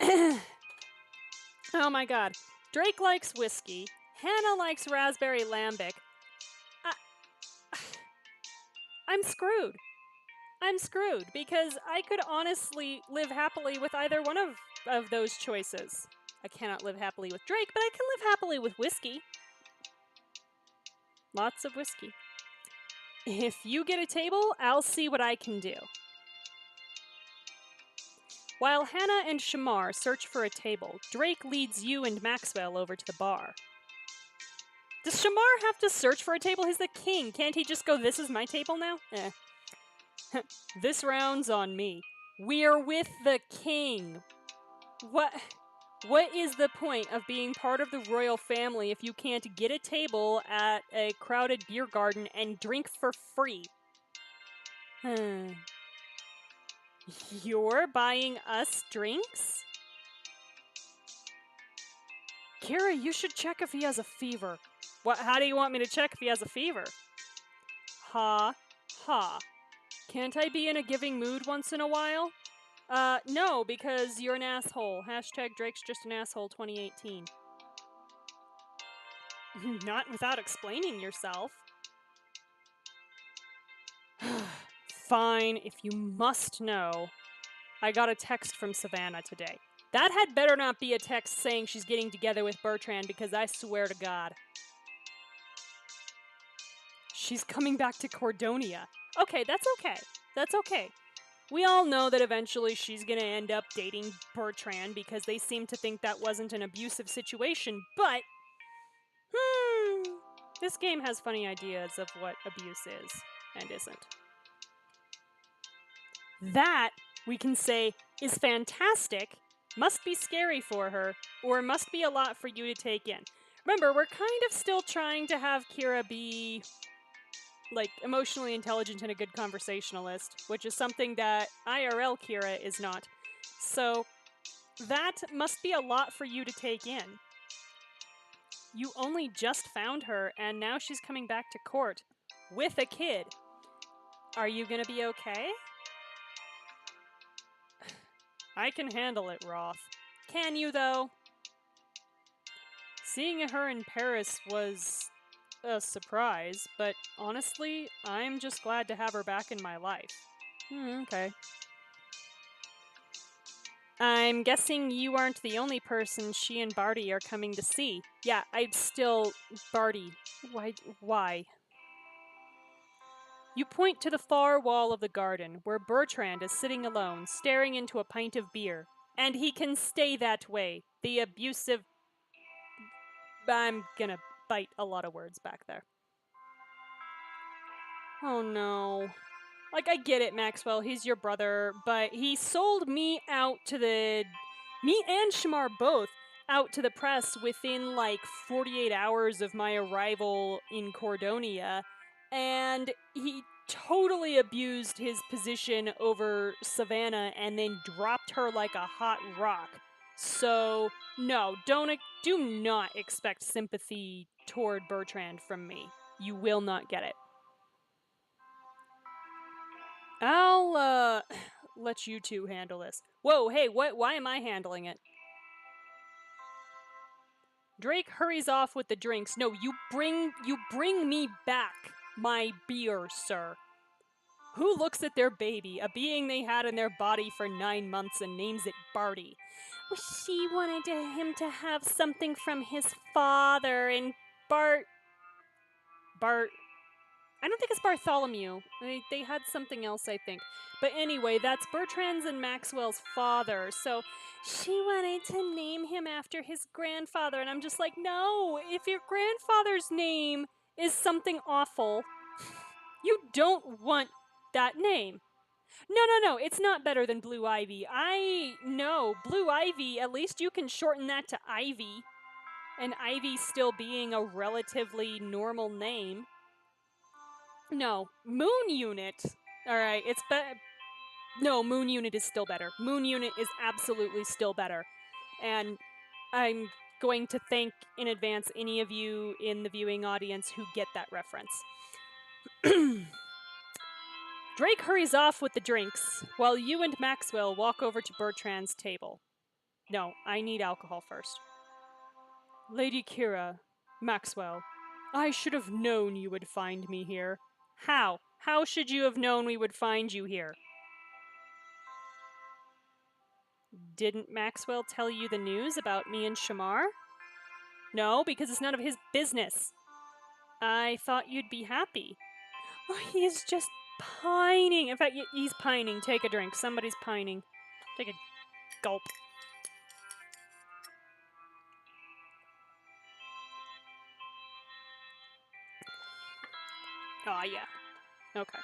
Oh my god. Drake likes whiskey. Hannah likes raspberry lambic. I'm screwed. I'm screwed because I could honestly live happily with either one of those choices. I cannot live happily with Drake, but I can live happily with whiskey. Lots of whiskey. If you get a table, I'll see what I can do. While Hannah and Shamar search for a table, Drake leads you and Maxwell over to the bar. Does Shamar have to search for a table? He's the king. Can't he just go, "This is my table now"? This round's on me. We're with the king. What is the point of being part of the royal family if you can't get a table at a crowded beer garden and drink for free? You're buying us drinks? Kira, you should check if he has a fever. What? How do you want me to check if he has a fever? Ha. Ha. Can't I be in a giving mood once in a while? No, because you're an asshole. Hashtag Drake's just an asshole 2018. Not without explaining yourself. Fine, if you must know. I got a text from Savannah today. That had better not be a text saying she's getting together with Bertrand, because I swear to God. She's coming back to Cordonia. Okay, that's okay. That's okay. We all know that eventually she's gonna end up dating Bertrand because they seem to think that wasn't an abusive situation, but this game has funny ideas of what abuse is and isn't. That, we can say, is fantastic, must be scary for her, or must be a lot for you to take in. Remember, we're kind of still trying to have Kira be, like, emotionally intelligent and a good conversationalist, which is something that IRL Kira is not. So, that must be a lot for you to take in. You only just found her, and now she's coming back to court with a kid. Are you gonna be okay? I can handle it, Roth. Can you, though? Seeing her in Paris was a surprise, but honestly, I'm just glad to have her back in my life. Okay. I'm guessing you aren't the only person she and Barty are coming to see. Yeah, I'm still... Barty. Why? You point to the far wall of the garden, where Bertrand is sitting alone, staring into a pint of beer. And he can stay that way. The abusive... I'm gonna bite a lot of words back there. Oh no. Like, I get it, Maxwell, he's your brother, but he sold me out to the... Me and Shamar both out to the press within, like, 48 hours of my arrival in Cordonia, and he totally abused his position over Savannah and then dropped her like a hot rock. So, no, do not expect sympathy toward Bertrand from me. You will not get it. I'll, let you two handle this. Whoa, hey, why am I handling it? Drake hurries off with the drinks. No, you bring me back my beer, sir. Who looks at their baby, a being they had in their body for 9 months, and names it Barty? Well, she wanted him to have something from his father, and Bart... I don't think it's Bartholomew. They had something else, I think. But anyway, that's Bertrand's and Maxwell's father. So she wanted to name him after his grandfather. And I'm just like, no, if your grandfather's name is something awful, you don't want that name. No, it's not better than Blue Ivy. I know, Blue Ivy, at least you can shorten that to Ivy. And Ivy still being a relatively normal name. No, Moon Unit. Alright, it's no, Moon Unit is still better. Moon Unit is absolutely still better. And I'm going to thank in advance any of you in the viewing audience who get that reference. Drake hurries off with the drinks, while you and Maxwell walk over to Bertrand's table. No, I need alcohol first. Lady Kira, Maxwell, I should have known you would find me here. How? How should you have known we would find you here? Didn't Maxwell tell you the news about me and Shamar? No, because it's none of his business. I thought you'd be happy. Oh, he's just pining. In fact, he's pining. Take a drink. Somebody's pining. Take a gulp. Oh, yeah. Okay.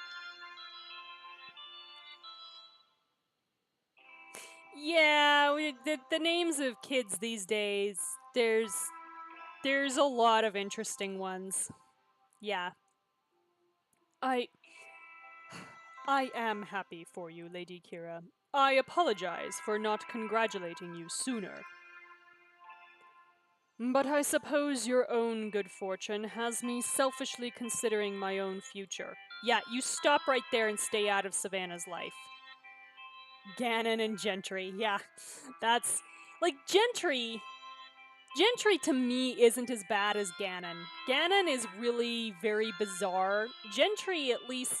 Yeah, the names of kids these days, there's a lot of interesting ones. Yeah. I I am happy for you, Lady Kira. I apologize for not congratulating you sooner. But I suppose your own good fortune has me selfishly considering my own future. Yeah, you stop right there and stay out of Savannah's life. Ganon and Gentry, yeah. That's. Like, Gentry. Gentry to me isn't as bad as Ganon. Ganon is really very bizarre. Gentry, at least.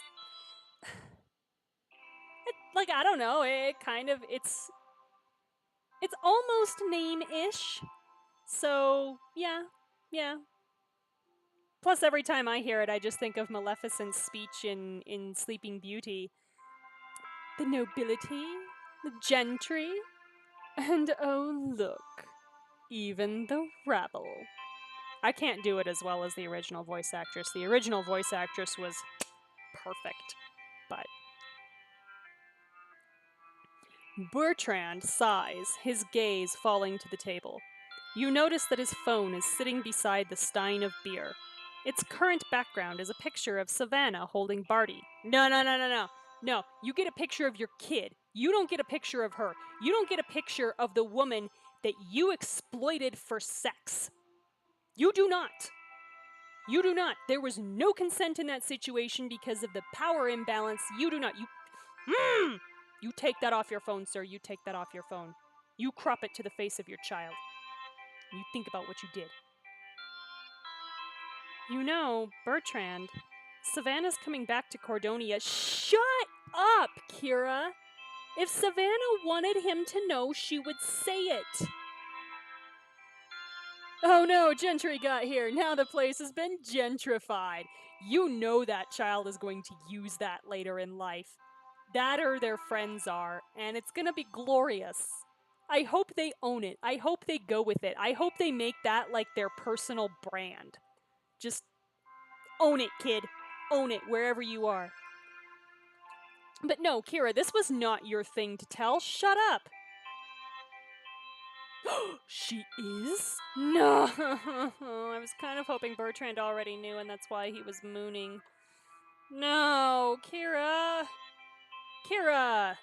Like, I don't know, it kind of. It's almost name-ish. So, yeah. Plus, every time I hear it, I just think of Maleficent's speech in Sleeping Beauty. The nobility, the gentry, and oh look, even the rabble. I can't do it as well as the original voice actress. The original voice actress was perfect, but... Bertrand sighs, his gaze falling to the table. You notice that his phone is sitting beside the stein of beer. Its current background is a picture of Savannah holding Barty. No, you get a picture of your kid. You don't get a picture of her. You don't get a picture of the woman that you exploited for sex. You do not. You do not. There was no consent in that situation because of the power imbalance. You do not. You take that off your phone, sir. You take that off your phone. You crop it to the face of your child. You think about what you did. You know, Bertrand, Savannah's coming back to Cordonia. Shut up, Kira! If Savannah wanted him to know, she would say it. Oh no, Gentry got here. Now the place has been gentrified. You know that child is going to use that later in life. That or their friends are, and it's gonna be glorious. I hope they own it. I hope they go with it. I hope they make that like their personal brand. Just own it, kid. Own it wherever you are. But no, Kira, this was not your thing to tell. Shut up. She is? No. I was kind of hoping Bertrand already knew, and that's why he was mooning. No, Kira. Kira.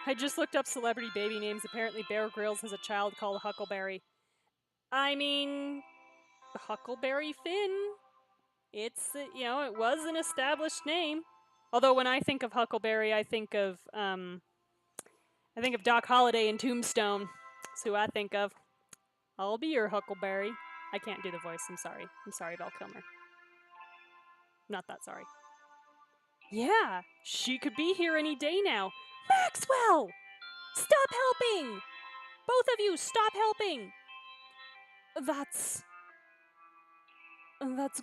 I just looked up celebrity baby names. Apparently Bear Grylls has a child called Huckleberry. I mean, Huckleberry Finn. It's, it was an established name. Although when I think of Huckleberry, I think of Doc Holliday in Tombstone. That's who I think of. I'll be your Huckleberry. I can't do the voice, I'm sorry. I'm sorry, Val Kilmer. Not that sorry. Yeah, she could be here any day now. Maxwell! Stop helping! Both of you, stop helping! That's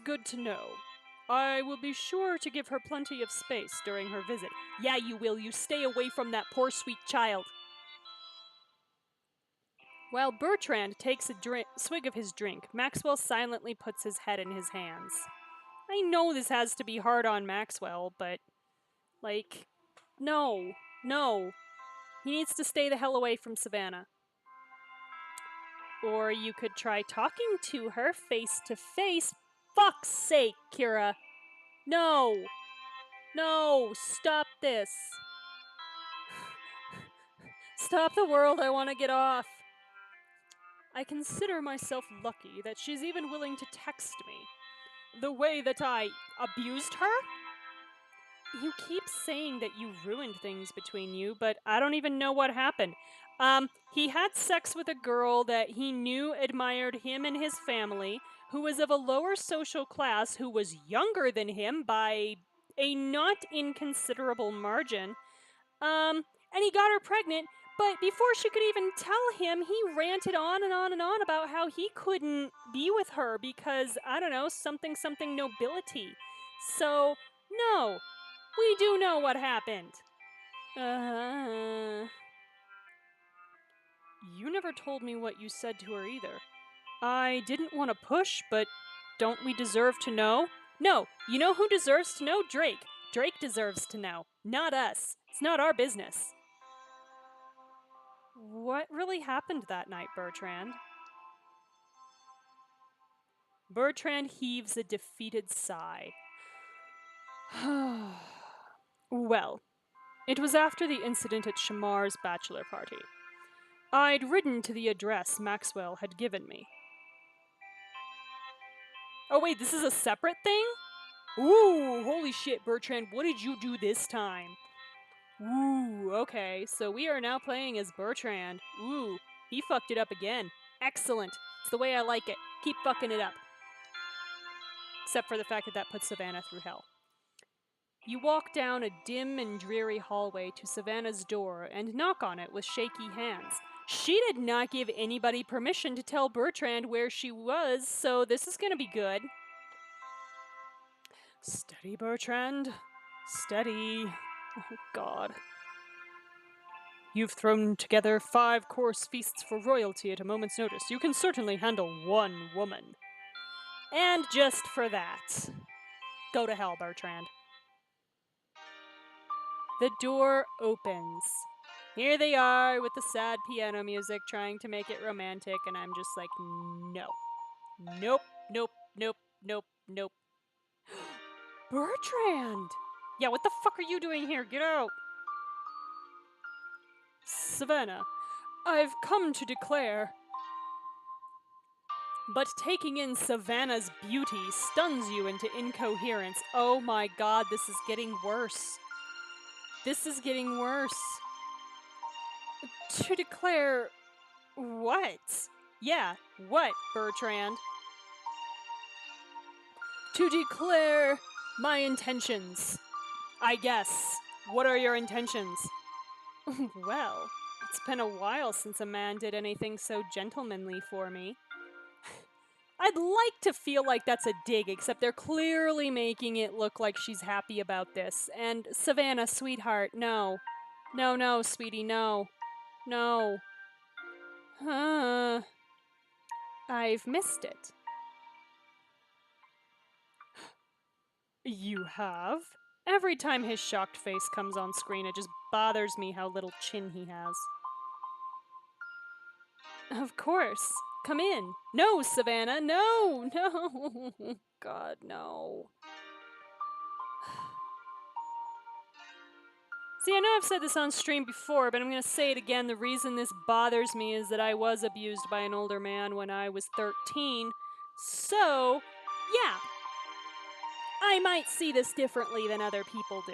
good to know. I will be sure to give her plenty of space during her visit. Yeah, you will. You stay away from that poor sweet child. While Bertrand takes a swig of his drink, Maxwell silently puts his head in his hands. I know this has to be hard on Maxwell, but, no. He needs to stay the hell away from Savannah. Or you could try talking to her face to face. Fuck's sake, Kira. No, stop this. Stop the world, I want to get off. I consider myself lucky that she's even willing to text me. The way that I abused her? You keep saying that you ruined things between you, but I don't even know what happened. He had sex with a girl that he knew admired him and his family, who was of a lower social class, who was younger than him by a not inconsiderable margin. And he got her pregnant, but before she could even tell him, he ranted on and on and on about how he couldn't be with her because, I don't know, something something nobility. So, no, we do know what happened. You never told me what you said to her either. I didn't want to push, but don't we deserve to know? No, you know who deserves to know? Drake. Drake deserves to know, not us. It's not our business. What really happened that night, Bertrand? Bertrand heaves a defeated sigh. Well, it was after the incident at Shamar's bachelor party. I'd ridden to the address Maxwell had given me. Oh wait, this is a separate thing? Ooh, holy shit, Bertrand, what did you do this time? Ooh, okay, so we are now playing as Bertrand. Ooh, he fucked it up again. Excellent. It's the way I like it. Keep fucking it up. Except for the fact that that puts Savannah through hell. You walk down a dim and dreary hallway to Savannah's door and knock on it with shaky hands. She did not give anybody permission to tell Bertrand where she was, so this is gonna be good. Steady, Bertrand. Steady. Oh, God. You've thrown together 5-course feasts for royalty at a moment's notice. You can certainly handle one woman. And just for that, go to hell, Bertrand. The door opens. Here they are with the sad piano music trying to make it romantic, and I'm just like, no. Nope, nope, nope, nope, nope. Bertrand! Yeah, what the fuck are you doing here? Get out! Savannah, I've come to declare. But taking in Savannah's beauty stuns you into incoherence. Oh my god, this is getting worse. This is getting worse. To declare what? Yeah, what, Bertrand? To declare my intentions. I guess. What are your intentions? Well, it's been a while since a man did anything so gentlemanly for me. I'd like to feel like that's a dig, except they're clearly making it look like she's happy about this. And Savannah, sweetheart, no. No, no, sweetie, no. No. I've missed it. You have? Every time his shocked face comes on screen, it just bothers me how little chin he has. Of course. Come in. No, Savannah, no, no. God, no. See, I know I've said this on stream before, but I'm going to say it again. The reason this bothers me is that I was abused by an older man when I was 13. So, yeah. I might see this differently than other people do.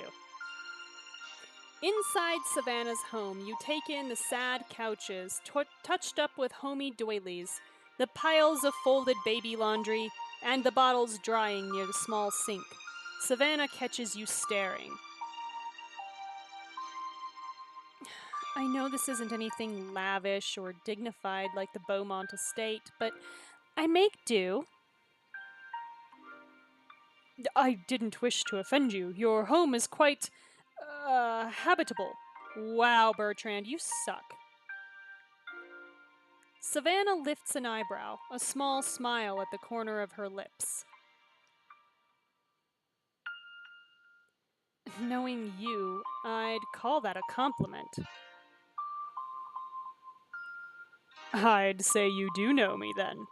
Inside Savannah's home, you take in the sad couches, touched up with homey doilies, the piles of folded baby laundry, and the bottles drying near the small sink. Savannah catches you staring. I know this isn't anything lavish or dignified like the Beaumont estate, but I make do. I didn't wish to offend you. Your home is quite, habitable. Wow, Bertrand, you suck. Savannah lifts an eyebrow, a small smile at the corner of her lips. Knowing you, I'd call that a compliment. I'd say you do know me, then.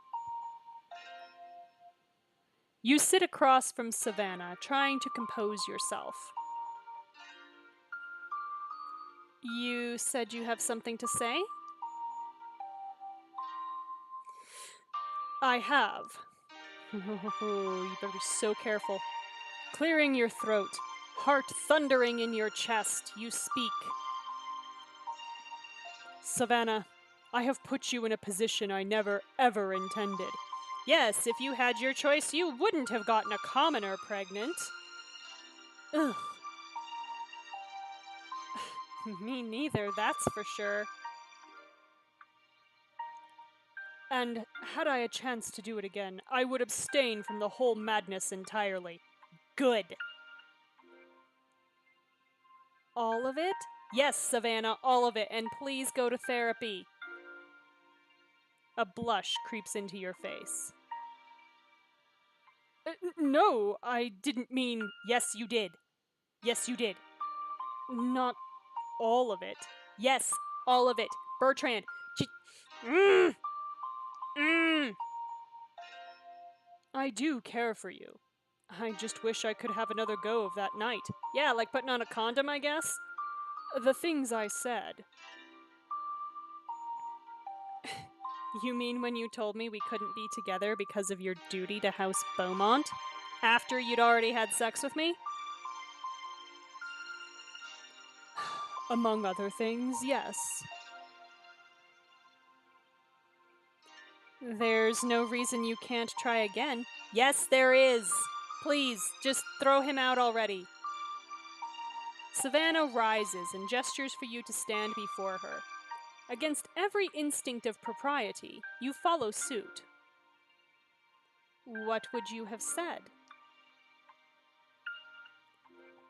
You sit across from Savannah, trying to compose yourself. You said you have something to say? I have. You better be so careful. Clearing your throat. Heart thundering in your chest, you speak. Savannah, I have put you in a position I never ever intended. Yes, if you had your choice, you wouldn't have gotten a commoner pregnant. Ugh. Me neither, that's for sure. And had I a chance to do it again, I would abstain from the whole madness entirely. Good. All of it? Yes, Savannah, all of it, and please go to therapy. A blush creeps into your face. No, I didn't mean. Yes, you did. Yes, you did. Not all of it. Yes, all of it. Bertrand. I do care for you. I just wish I could have another go of that night. Yeah, like putting on a condom, I guess. The things I said. You mean when you told me we couldn't be together because of your duty to House Beaumont? After you'd already had sex with me? Among other things, yes. There's no reason you can't try again. Yes, there is. Please, just throw him out already. Savannah rises and gestures for you to stand before her. Against every instinct of propriety, you follow suit. What would you have said?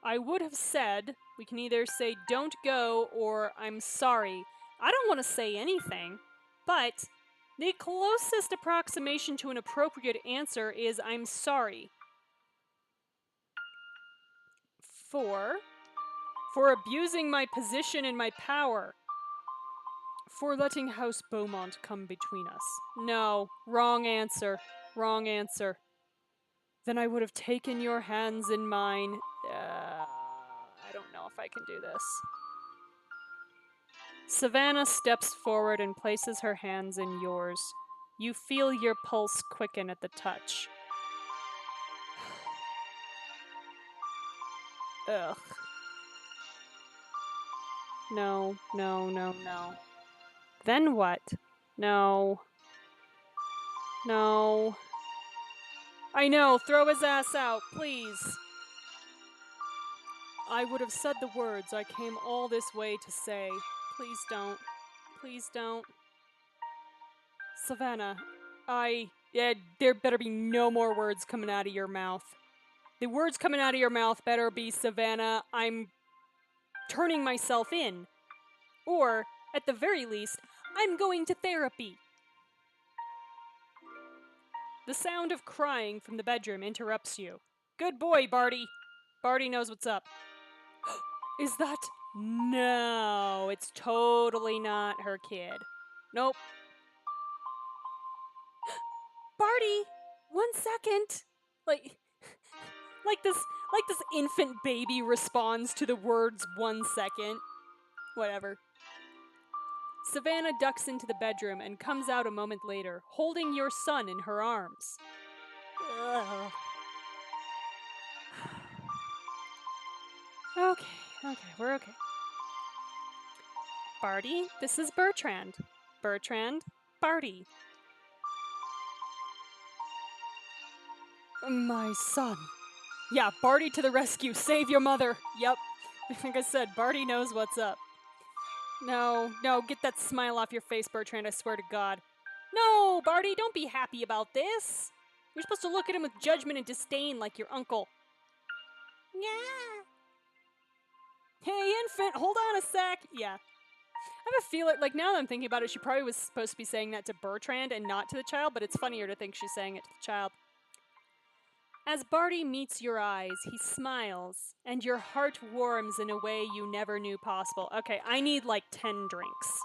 I would have said, we can either say don't go or I'm sorry. I don't want to say anything, but the closest approximation to an appropriate answer is I'm sorry. For abusing my position and my power. For letting House Beaumont come between us. No, wrong answer. Wrong answer. Then I would have taken your hands in mine. I don't know if I can do this. Savannah steps forward and places her hands in yours. You feel your pulse quicken at the touch. Ugh. No, no, no, no. Then what? No. No. I know, throw his ass out, please. I would have said the words I came all this way to say. Please don't. Please don't. Savannah, there better be no more words coming out of your mouth. The words coming out of your mouth better be, Savannah, I'm turning myself in. Or, at the very least, I'm going to therapy. The sound of crying from the bedroom interrupts you. Good boy, Barty. Barty knows what's up. Is that? No, it's totally not her kid. Nope. Barty, 1 second. Like this infant baby responds to the words 1 second. Whatever. Savannah ducks into the bedroom and comes out a moment later, holding your son in her arms. Ugh. Okay, we're okay. Barty, this is Bertrand. Bertrand, Barty. My son. Yeah, Barty to the rescue. Save your mother. Yep. Like I said, Barty knows what's up. No, get that smile off your face, Bertrand, I swear to God. No, Barty, don't be happy about this. You're supposed to look at him with judgment and disdain like your uncle. Yeah. Hey, infant, hold on a sec. Yeah. I have a feeling, like, now that I'm thinking about it, she probably was supposed to be saying that to Bertrand and not to the child, but it's funnier to think she's saying it to the child. As Barty meets your eyes, he smiles, and your heart warms in a way you never knew possible. Okay, I need like 10 drinks.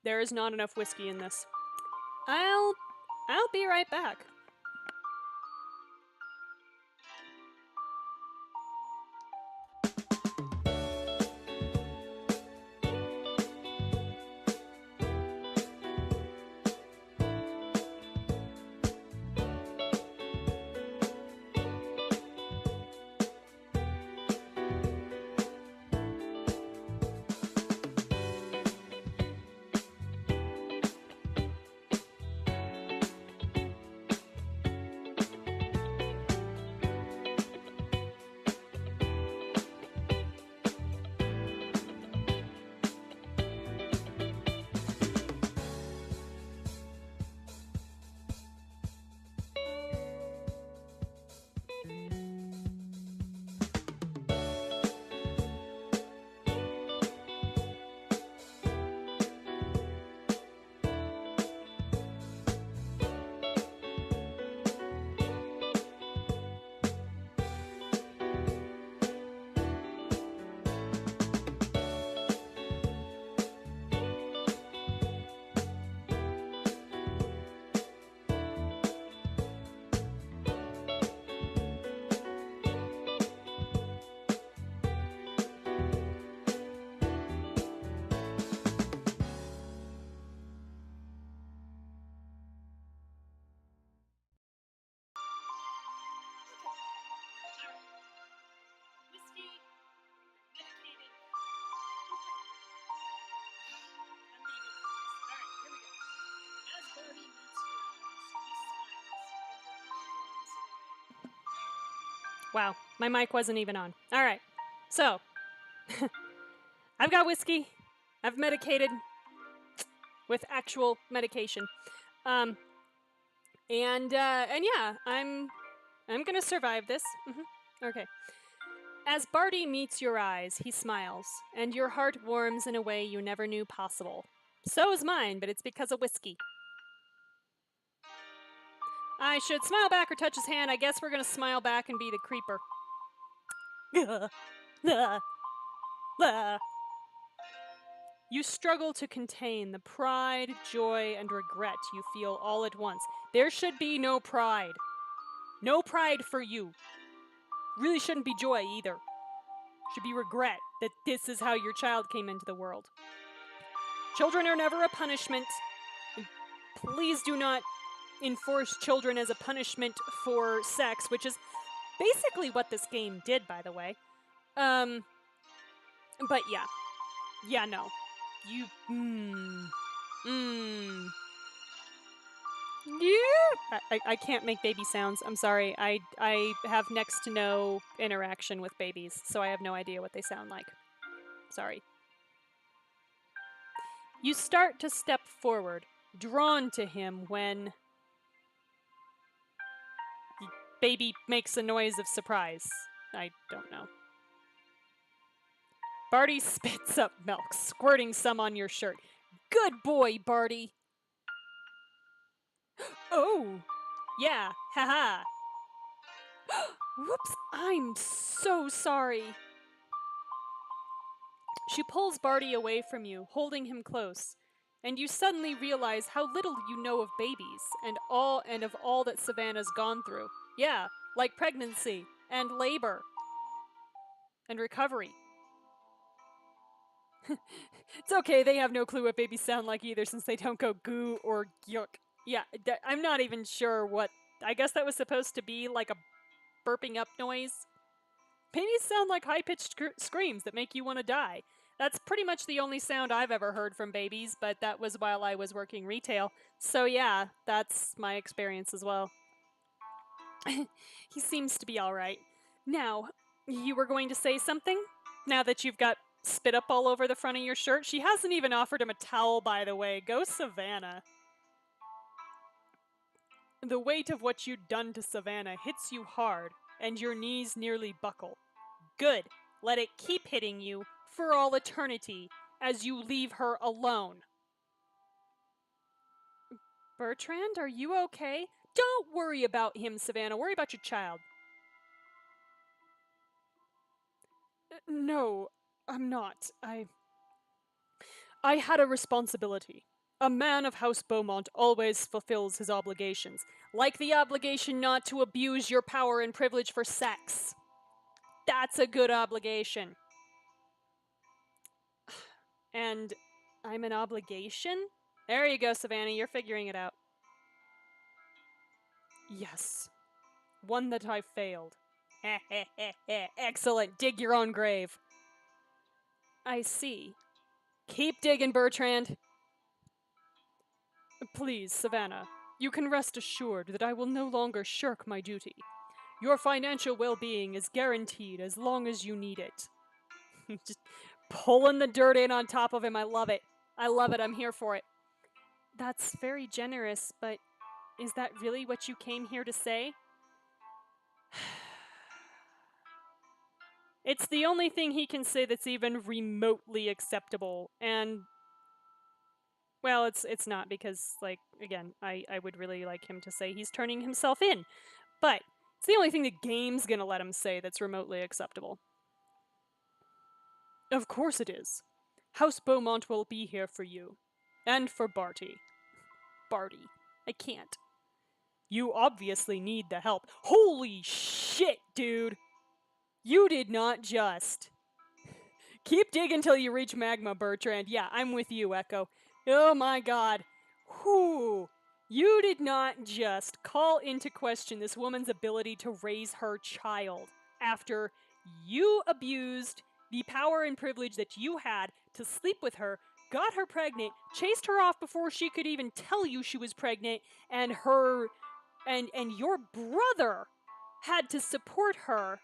There is not enough whiskey in this. I'll be right back. Wow, my mic wasn't even on. All right, so I've got whiskey. I've medicated with actual medication. Um, and yeah, I'm gonna survive this. Okay. As Barty meets your eyes, he smiles, and your heart warms in a way you never knew possible. So is mine, but it's because of whiskey. I should smile back or touch his hand. I guess we're gonna smile back and be the creeper. You struggle to contain the pride, joy, and regret you feel all at once. There should be no pride. No pride for you. Really shouldn't be joy either. Should be regret that this is how your child came into the world. Children are never a punishment. Please do not enforce children as a punishment for sex, which is basically what this game did, by the way. But yeah. Yeah, no. You, yeah. I can't make baby sounds. I'm sorry. I have next to no interaction with babies, so I have no idea what they sound like. Sorry. You start to step forward, drawn to him when baby makes a noise of surprise. I don't know. Barty spits up milk, squirting some on your shirt. Good boy, Barty. Oh, yeah, haha. Whoops, I'm so sorry. She pulls Barty away from you, holding him close, and you suddenly realize how little you know of babies and of all that Savannah's gone through. Yeah, like pregnancy and labor and recovery. It's okay, they have no clue what babies sound like either since they don't go goo or yuck. Yeah, I'm not even sure what. I guess that was supposed to be like a burping up noise. Babies sound like high-pitched screams that make you want to die. That's pretty much the only sound I've ever heard from babies, but that was while I was working retail. So yeah, that's my experience as well. He seems to be alright. Now, you were going to say something? Now that you've got spit up all over the front of your shirt? She hasn't even offered him a towel, by the way. Go Savannah. The weight of what you'd done to Savannah hits you hard, and your knees nearly buckle. Good. Let it keep hitting you for all eternity as you leave her alone. Bertrand, are you okay? Don't worry about him, Savannah. Worry about your child. No, I'm not. I had a responsibility. A man of House Beaumont always fulfills his obligations, like the obligation not to abuse your power and privilege for sex. That's a good obligation. And I'm an obligation? There you go, Savannah, you're figuring it out. Yes. One that I failed. Excellent, dig your own grave. I see. Keep digging, Bertrand. Please, Savannah, you can rest assured that I will no longer shirk my duty. Your financial well-being is guaranteed as long as you need it. Just pulling the dirt in on top of him. I love it. I love it. I'm here for it. That's very generous, but is that really what you came here to say? It's the only thing he can say that's even remotely acceptable, and well, it's not because, like, again, I would really like him to say he's turning himself in, but it's the only thing the game's gonna let him say that's remotely acceptable. Of course it is. House Beaumont will be here for you. And for Barty. Barty. I can't. You obviously need the help. Holy shit, dude! You did not just. Keep digging till you reach magma, Bertrand. Yeah, I'm with you, Echo. Oh my god. Whew. You did not just call into question this woman's ability to raise her child after you abused the power and privilege that you had to sleep with her, got her pregnant, chased her off before she could even tell you she was pregnant, and your brother had to support her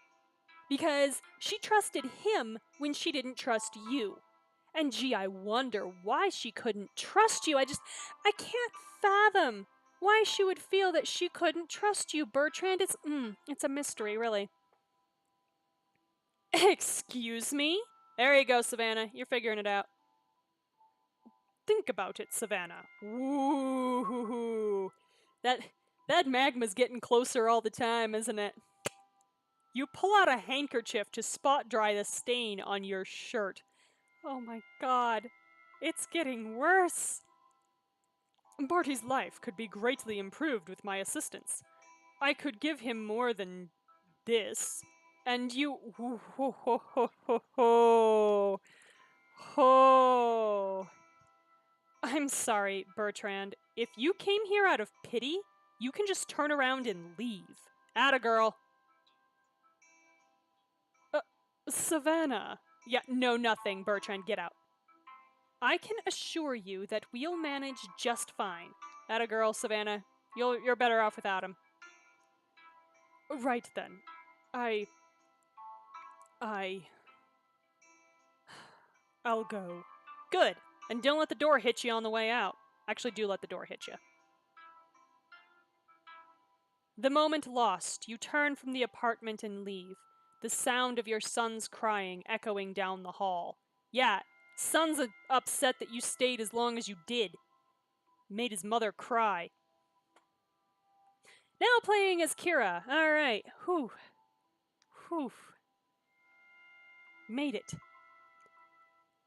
because she trusted him when she didn't trust you. And gee, I wonder why she couldn't trust you. I can't fathom why she would feel that she couldn't trust you, Bertrand. It's a mystery, really. Excuse me? There you go, Savannah. You're figuring it out. Think about it, Savannah. Woo-hoo-hoo. That magma's getting closer all the time, isn't it? You pull out a handkerchief to spot dry the stain on your shirt. Oh my god. It's getting worse. Barty's life could be greatly improved with my assistance. I could give him more than this. And you... Ho, ho, ho, ho, ho, ho. Ho. I'm sorry, Bertrand. If you came here out of pity, you can just turn around and leave. Atta girl. Savannah. Yeah, no, nothing, Bertrand. Get out. I can assure you that we'll manage just fine. Atta girl, Savannah. You're better off without him. Right then. I'll go. Good. And don't let the door hit you on the way out. Actually, do let the door hit you. The moment lost, you turn from the apartment and leave, the sound of your son's crying echoing down the hall. Yeah, son's upset that you stayed as long as you did. Made his mother cry. Now playing as Kira. Alright. Whew. Whew. Made it.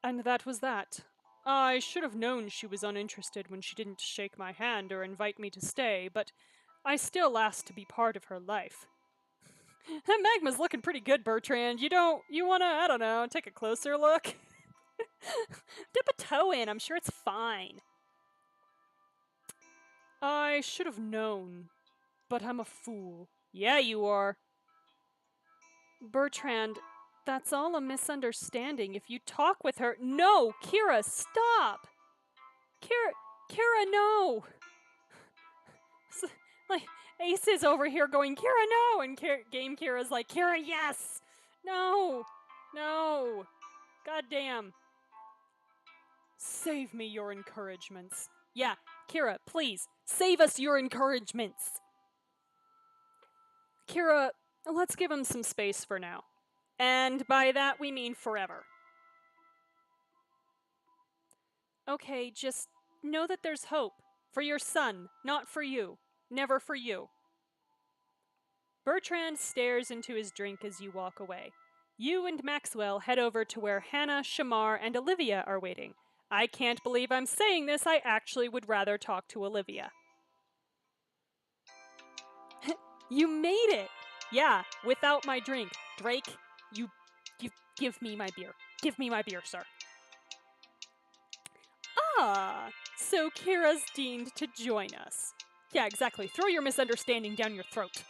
And that was that. I should have known she was uninterested when she didn't shake my hand or invite me to stay, but I still asked to be part of her life. That magma's looking pretty good, Bertrand. You wanna, I don't know, take a closer look? Dip a toe in, I'm sure it's fine. I should have known, but I'm a fool. Yeah, you are. Bertrand, that's all a misunderstanding. If you talk with her... No! Kira, stop! Kira, no! Like, Ace is over here going, Kira, no! And Game Kira's like, Kira, yes! No! No! Goddamn. Save me your encouragements. Yeah, Kira, please, save us your encouragements. Kira, let's give him some space for now. And by that we mean forever. Okay, just know that there's hope. For your son, not for you. Never for you. Bertrand stares into his drink as you walk away. You and Maxwell head over to where Hannah, Shamar, and Olivia are waiting. I can't believe I'm saying this, I actually would rather talk to Olivia. You made it! Yeah, without my drink. Drake, you give me my beer. Give me my beer, sir. Ah, so Kira's deemed to join us. Yeah, exactly. Throw your misunderstanding down your throat.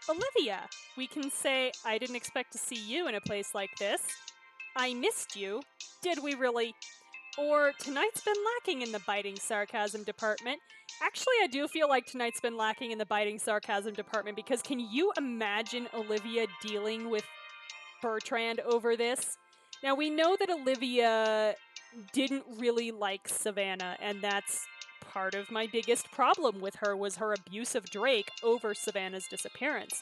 Olivia, we can say, I didn't expect to see you in a place like this. I missed you. Did we really? Or tonight's been lacking in the biting sarcasm department. Actually, I do feel like tonight's been lacking in the biting sarcasm department because can you imagine Olivia dealing with Bertrand over this? Now, we know that Olivia didn't really like Savannah, and that's part of my biggest problem with her was her abuse of Drake over Savannah's disappearance.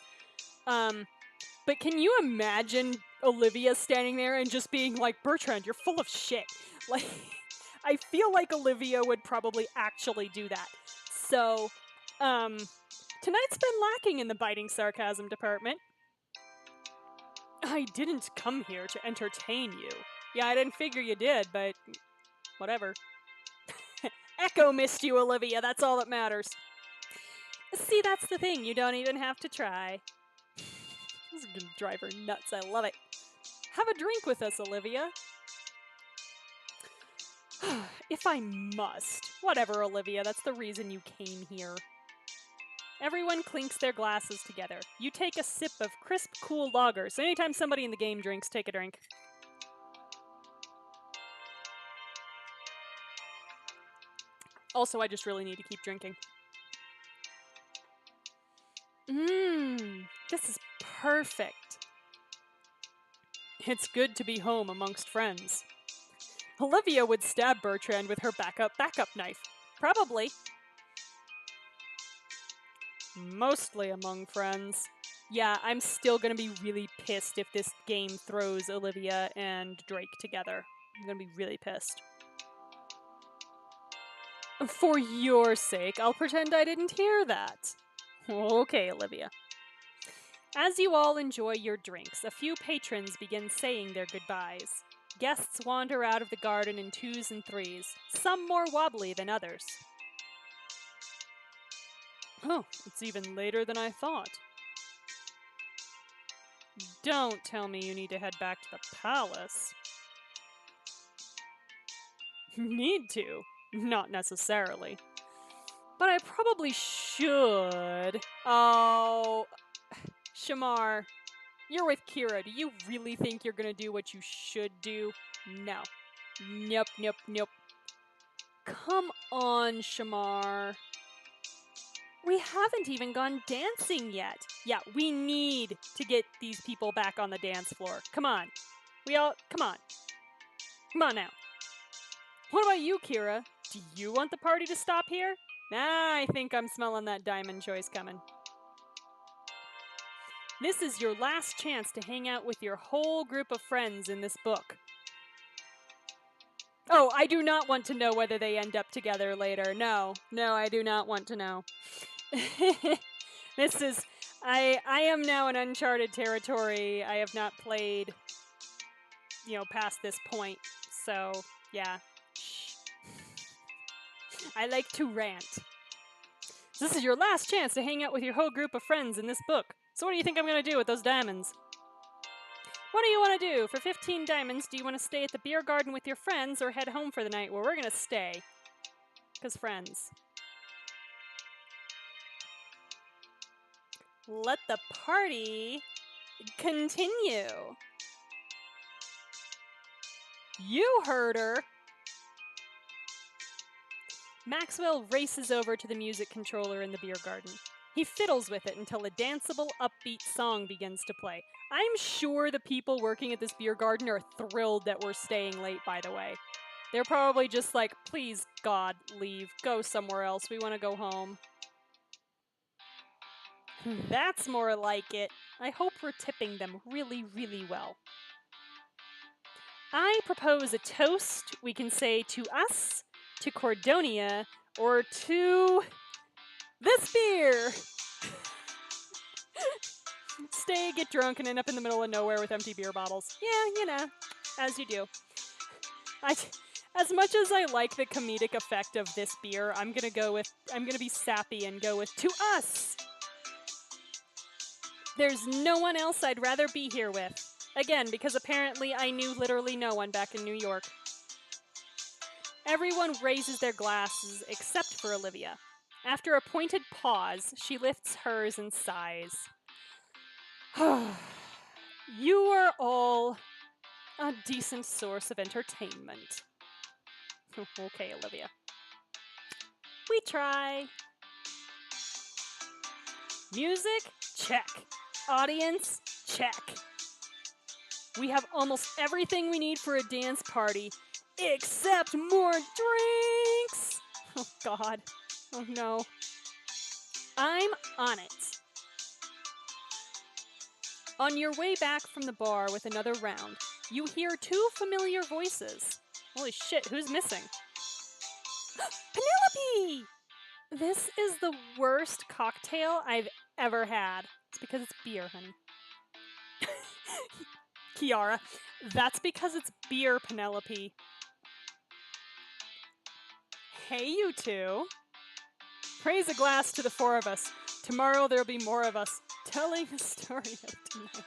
But can you imagine Olivia standing there and just being like, Bertrand, you're full of shit. Like, I feel like Olivia would probably actually do that. So, tonight's been lacking in the biting sarcasm department. I didn't come here to entertain you. Yeah, I didn't figure you did, but whatever. Echo missed you, Olivia. That's all that matters. See, that's the thing. You don't even have to try. This is gonna drive her nuts. I love it. Have a drink with us, Olivia. If I must. Whatever, Olivia. That's the reason you came here. Everyone clinks their glasses together. You take a sip of crisp, cool lager. So anytime somebody in the game drinks, take a drink. Also, I just really need to keep drinking. This is perfect. It's good to be home amongst friends. Olivia would stab Bertrand with her backup knife. Probably. Mostly among friends. Yeah, I'm still gonna be really pissed if this game throws Olivia and Drake together. I'm gonna be really pissed. For your sake, I'll pretend I didn't hear that. Okay, Olivia. As you all enjoy your drinks, a few patrons begin saying their goodbyes. Guests wander out of the garden in twos and threes, some more wobbly than others. Oh, it's even later than I thought. Don't tell me you need to head back to the palace. Need to? Not necessarily. But I probably should. Oh, Shamar, you're with Kira. Do you really think you're gonna do what you should do? No. Nope. Come on, Shamar. We haven't even gone dancing yet. Yeah, we need to get these people back on the dance floor. Come on. Come on. Come on now. What about you, Kira? Do you want the party to stop here? I think I'm smelling that diamond choice coming. This is your last chance to hang out with your whole group of friends in this book. Oh, I do not want to know whether they end up together later. No, I do not want to know. I am now in uncharted territory. I have not played, past this point. So, yeah. I like to rant. This is your last chance to hang out with your whole group of friends in this book. So what do you think I'm going to do with those diamonds? What do you want to do? For 15 diamonds, do you want to stay at the beer garden with your friends or head home for the night? Well, we're going to stay. Because friends. Let the party continue. You heard her. Maxwell races over to the music controller in the beer garden. He fiddles with it until a danceable, upbeat song begins to play. I'm sure the people working at this beer garden are thrilled that we're staying late, by the way. They're probably just like, please, God, leave. Go somewhere else. We want to go home. That's more like it. I hope we're tipping them really, really well. I propose a toast we can say to us, to Cordonia, or to this beer. Stay, get drunk, and end up in the middle of nowhere with empty beer bottles. Yeah, as you do. As much as I like the comedic effect of this beer, I'm gonna be sappy and go with to us. There's no one else I'd rather be here with. Again, because apparently I knew literally no one back in New York. Everyone raises their glasses except for Olivia. After a pointed pause, she lifts hers and sighs. You are all a decent source of entertainment. Okay, Olivia. We try. Music? Check. Audience? Check. We have almost everything we need for a dance party, except more drinks! Oh, God. Oh, no. I'm on it. On your way back from the bar with another round, you hear two familiar voices. Holy shit, who's missing? Penelope! This is the worst cocktail I've ever had. It's because it's beer, honey. Kiara, that's because it's beer, Penelope. Hey, you two. Raise a glass to the four of us. Tomorrow there'll be more of us telling the story of tonight.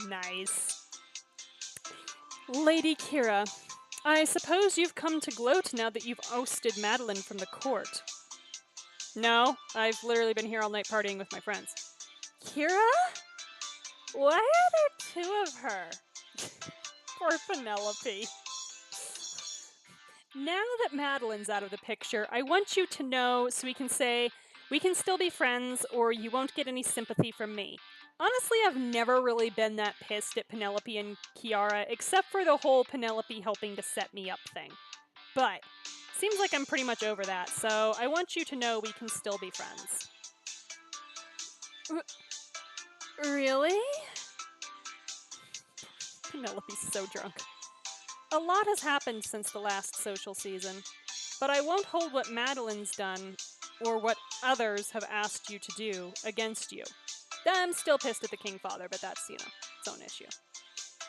Nice. Lady Kira, I suppose you've come to gloat now that you've ousted Madeline from the court. No, I've literally been here all night partying with my friends. Kira? Why are there two of her? Poor Penelope. Now that Madeline's out of the picture, I want you to know so we can say, We can still be friends, or you won't get any sympathy from me. Honestly, I've never really been that pissed at Penelope and Kiara, except for the whole Penelope helping to set me up thing. But seems like I'm pretty much over that, so I want you to know we can still be friends. Really? Penelope's so drunk. A lot has happened since the last social season, but I won't hold what Madeline's done, or what others have asked you to do, against you. I'm still pissed at the King Father, but that's, its own issue.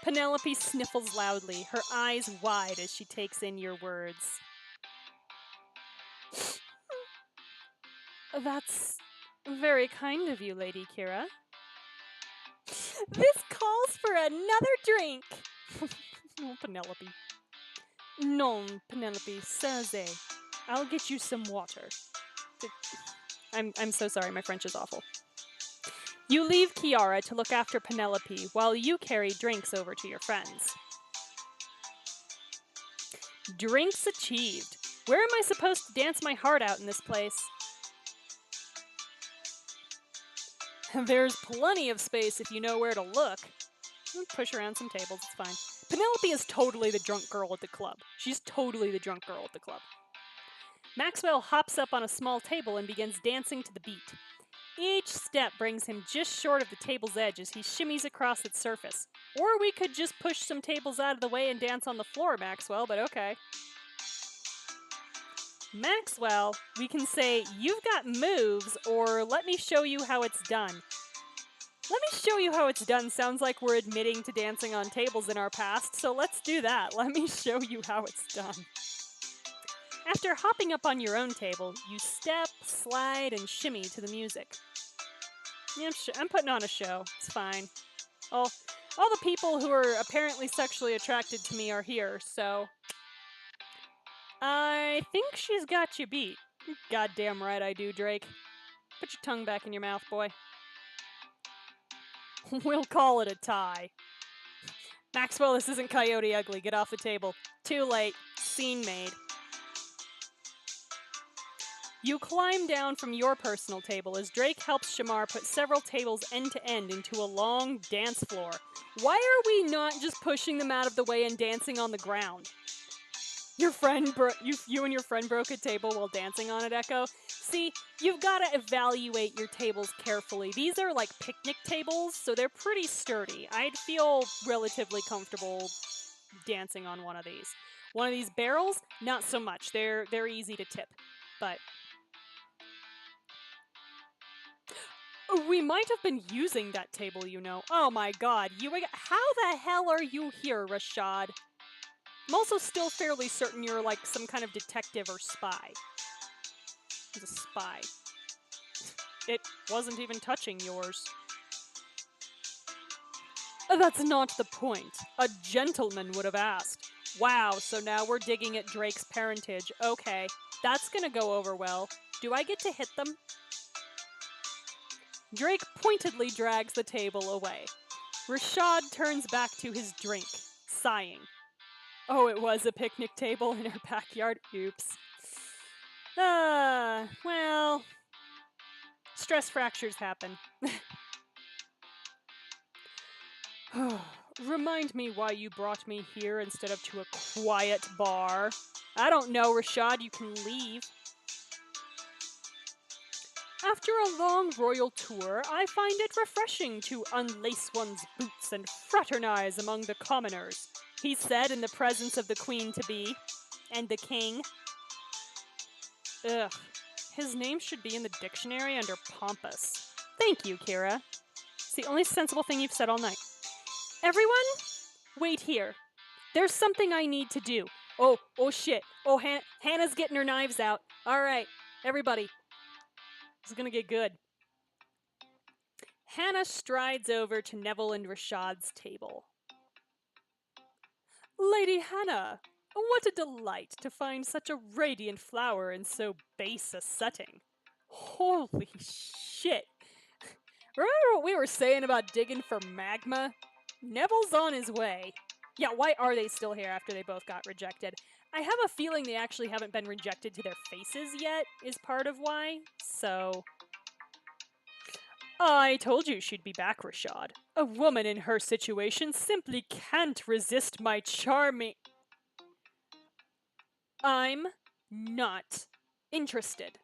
Penelope sniffles loudly, her eyes wide as she takes in your words. That's very kind of you, Lady Kira. This calls for another drink! Oh, Penelope. Non, Penelope, Serze. I'll get you some water. I'm so sorry, my French is awful. You leave Kiara to look after Penelope while you carry drinks over to your friends. Drinks achieved. Where am I supposed to dance my heart out in this place? There's plenty of space if you know where to look. Push around some tables, it's fine. Penelope is totally the drunk girl at the club. She's totally the drunk girl at the club. Maxwell hops up on a small table and begins dancing to the beat. Each step brings him just short of the table's edge as he shimmies across its surface. Or we could just push some tables out of the way and dance on the floor, Maxwell, but okay. Maxwell, we can say, you've got moves, or let me show you how it's done. Let me show you how it's done sounds like we're admitting to dancing on tables in our past, so let's do that. Let me show you how it's done. After hopping up on your own table, you step, slide, and shimmy to the music. Yeah, I'm putting on a show. It's fine. All the people who are apparently sexually attracted to me are here, so... I think she's got you beat. Goddamn right I do, Drake. Put your tongue back in your mouth, boy. We'll call it a tie. Maxwell, this isn't Coyote Ugly. Get off the table. Too late. Scene made. You climb down from your personal table as Drake helps Shamar put several tables end to end into a long dance floor. Why are we not just pushing them out of the way and dancing on the ground? You and your friend broke a table while dancing on it, Echo. See, you've got to evaluate your tables carefully. These are like picnic tables, so they're pretty sturdy. I'd feel relatively comfortable dancing on one of these. One of these barrels, not so much. They're easy to tip, but... We might have been using that table, you know. Oh my god, how the hell are you here, Rashad? I'm also still fairly certain you're like some kind of detective or spy. He's a spy. It wasn't even touching yours. That's not the point. A gentleman would have asked. Wow, so now we're digging at Drake's parentage. Okay, that's gonna go over well. Do I get to hit them? Drake pointedly drags the table away. Rashad turns back to his drink, sighing. Oh, it was a picnic table in her backyard. Oops. Well... Stress fractures happen. Remind me why you brought me here instead of to a quiet bar. I don't know, Rashad, you can leave. After a long royal tour, I find it refreshing to unlace one's boots and fraternize among the commoners, he said in the presence of the queen-to-be and the king. Ugh, his name should be in the dictionary under pompous. Thank you, Kira. It's the only sensible thing you've said all night. Everyone, wait here. There's something I need to do. Oh shit. Oh, Hannah's getting her knives out. All right, everybody. This is gonna get good. Hannah strides over to Neville and Rashad's table. Lady Hannah, what a delight to find such a radiant flower in so base a setting. Holy shit. Remember what we were saying about digging for magma? Neville's on his way. Yeah, why are they still here after they both got rejected? I have a feeling they actually haven't been rejected to their faces yet, is part of why. So. I told you she'd be back, Rashad. A woman in her situation simply can't resist my charming. I'm not interested.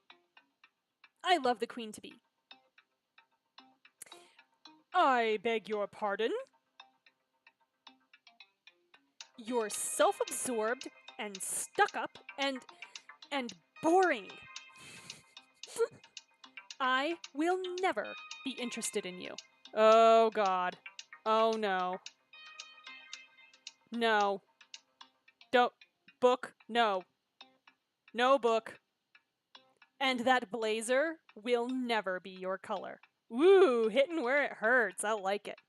I love the queen to be. I beg your pardon? You're self-absorbed and stuck up and boring. I will never be interested in you. Oh god. Oh no. No. Don't book. No. No book. And that blazer will never be your color. Woo, hitting where it hurts. I like it.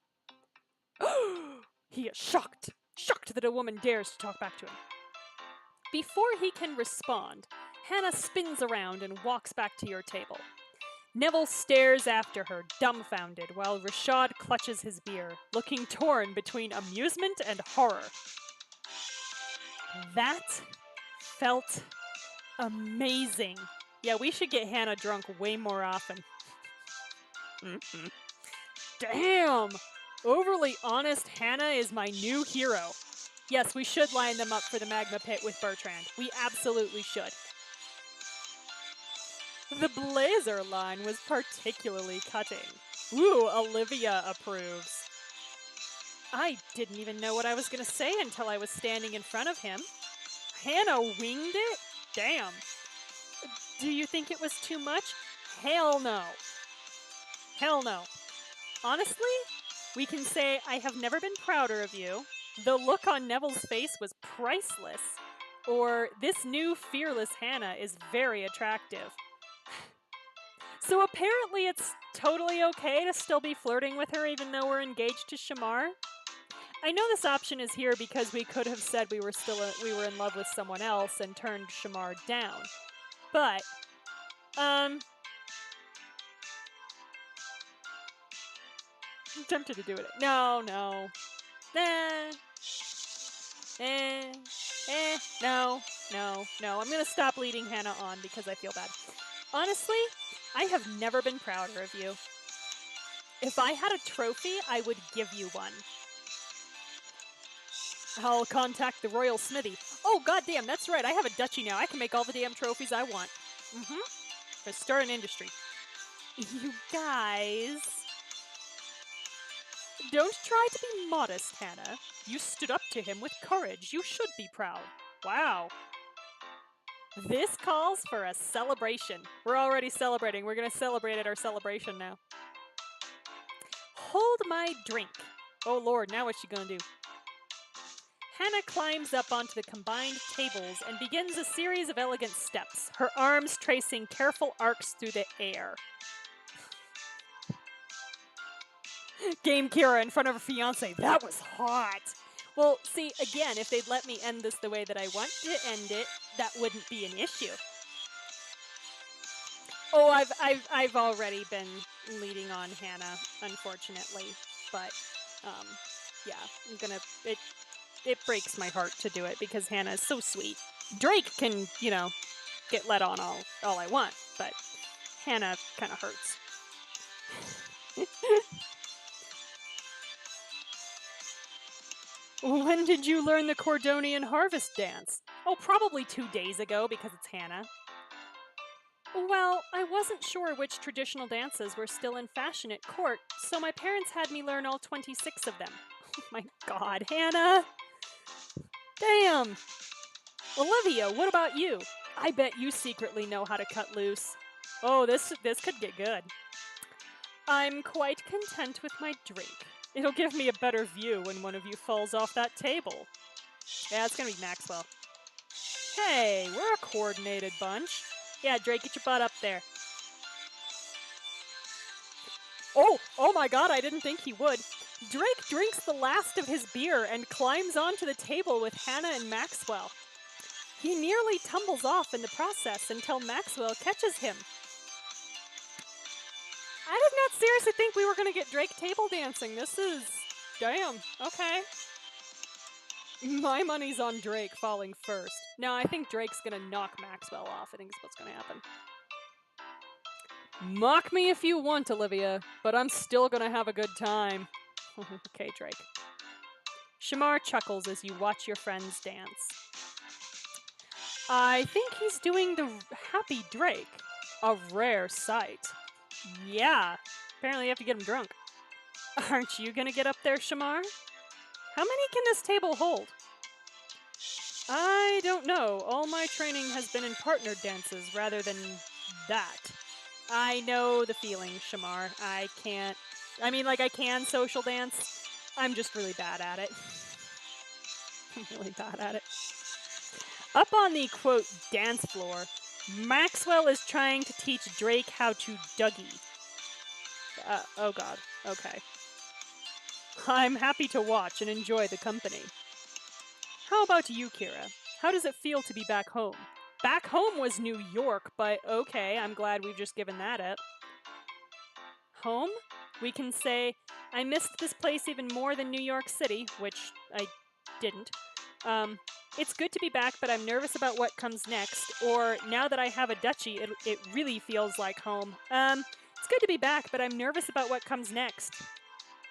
He is shocked. Shocked that a woman dares to talk back to him. Before he can respond, Hannah spins around and walks back to your table. Neville stares after her, dumbfounded, while Rashad clutches his beer, looking torn between amusement and horror. That felt amazing. Yeah, we should get Hannah drunk way more often. Damn! Overly honest Hannah is my new hero. Yes, we should line them up for the magma pit with Bertrand. We absolutely should. The blazer line was particularly cutting. Ooh, Olivia approves. I didn't even know what I was going to say until I was standing in front of him. Hannah winged it? Damn. Do you think it was too much? Hell no. Hell no. Honestly, we can say I have never been prouder of you. The look on Neville's face was priceless. Or this new fearless Hannah is very attractive. So apparently it's totally okay to still be flirting with her even though we're engaged to Shamar. I know this option is here because we could have said we were in love with someone else and turned Shamar down. But I'm tempted to do it. No. No. I'm gonna stop leading Hannah on because I feel bad. Honestly, I have never been prouder of you. If I had a trophy, I would give you one. I'll contact the Royal Smithy. Oh, goddamn, that's right. I have a duchy now. I can make all the damn trophies I want. Let's start an industry. You guys. Don't try to be modest, Hannah. You stood up to him with courage. You should be proud. Wow. This calls for a celebration. We're already celebrating. We're going to celebrate at our celebration now. Hold my drink. Oh, Lord, now what's she going to do? Hannah climbs up onto the combined tables and begins a series of elegant steps, her arms tracing careful arcs through the air. Game Kira in front of her fiance. That was hot. Well, see, again, if they'd let me end this the way that I want to end it, that wouldn't be an issue. Oh, I've already been leading on Hannah, unfortunately, but yeah, I'm gonna. It breaks my heart to do it because Hannah is so sweet. Drake can, get let on all I want, but Hannah kind of hurts. When did you learn the Cordonian harvest dance? Oh, probably 2 days ago because it's Hannah. Well, I wasn't sure which traditional dances were still in fashion at court, so my parents had me learn all 26 of them. Oh my god, Hannah! Damn! Olivia, what about you? I bet you secretly know how to cut loose. Oh, this could get good. I'm quite content with my drink. It'll give me a better view when one of you falls off that table. Yeah, it's gonna be Maxwell. Hey, we're a coordinated bunch. Yeah, Drake, get your butt up there. Oh my god, I didn't think he would. Drake drinks the last of his beer and climbs onto the table with Hannah and Maxwell. He nearly tumbles off in the process until Maxwell catches him. I did not seriously think we were going to get Drake table dancing. This is... damn. Okay. My money's on Drake falling first. No, I think Drake's gonna knock Maxwell off. I think is what's gonna happen. Mock me if you want, Olivia, but I'm still gonna have a good time. Okay, Drake. Shamar chuckles as you watch your friends dance. I think he's doing the happy Drake. A rare sight. Yeah, apparently you have to get him drunk. Aren't you gonna get up there, Shamar? How many can this table hold? I don't know. All my training has been in partnered dances rather than that. I know the feeling, Shamar. I can social dance. I'm just really bad at it. I'm really bad at it. Up on the, quote, dance floor, Maxwell is trying to teach Drake how to Dougie. Oh god. Okay. I'm happy to watch and enjoy the company. How about you, Kira? How does it feel to be back home? Back home was New York, but okay, I'm glad we've just given that up. Home? We can say, I missed this place even more than New York City, which I didn't. It's good to be back, but I'm nervous about what comes next. Or, now that I have a duchy, it really feels like home. It's good to be back, but I'm nervous about what comes next.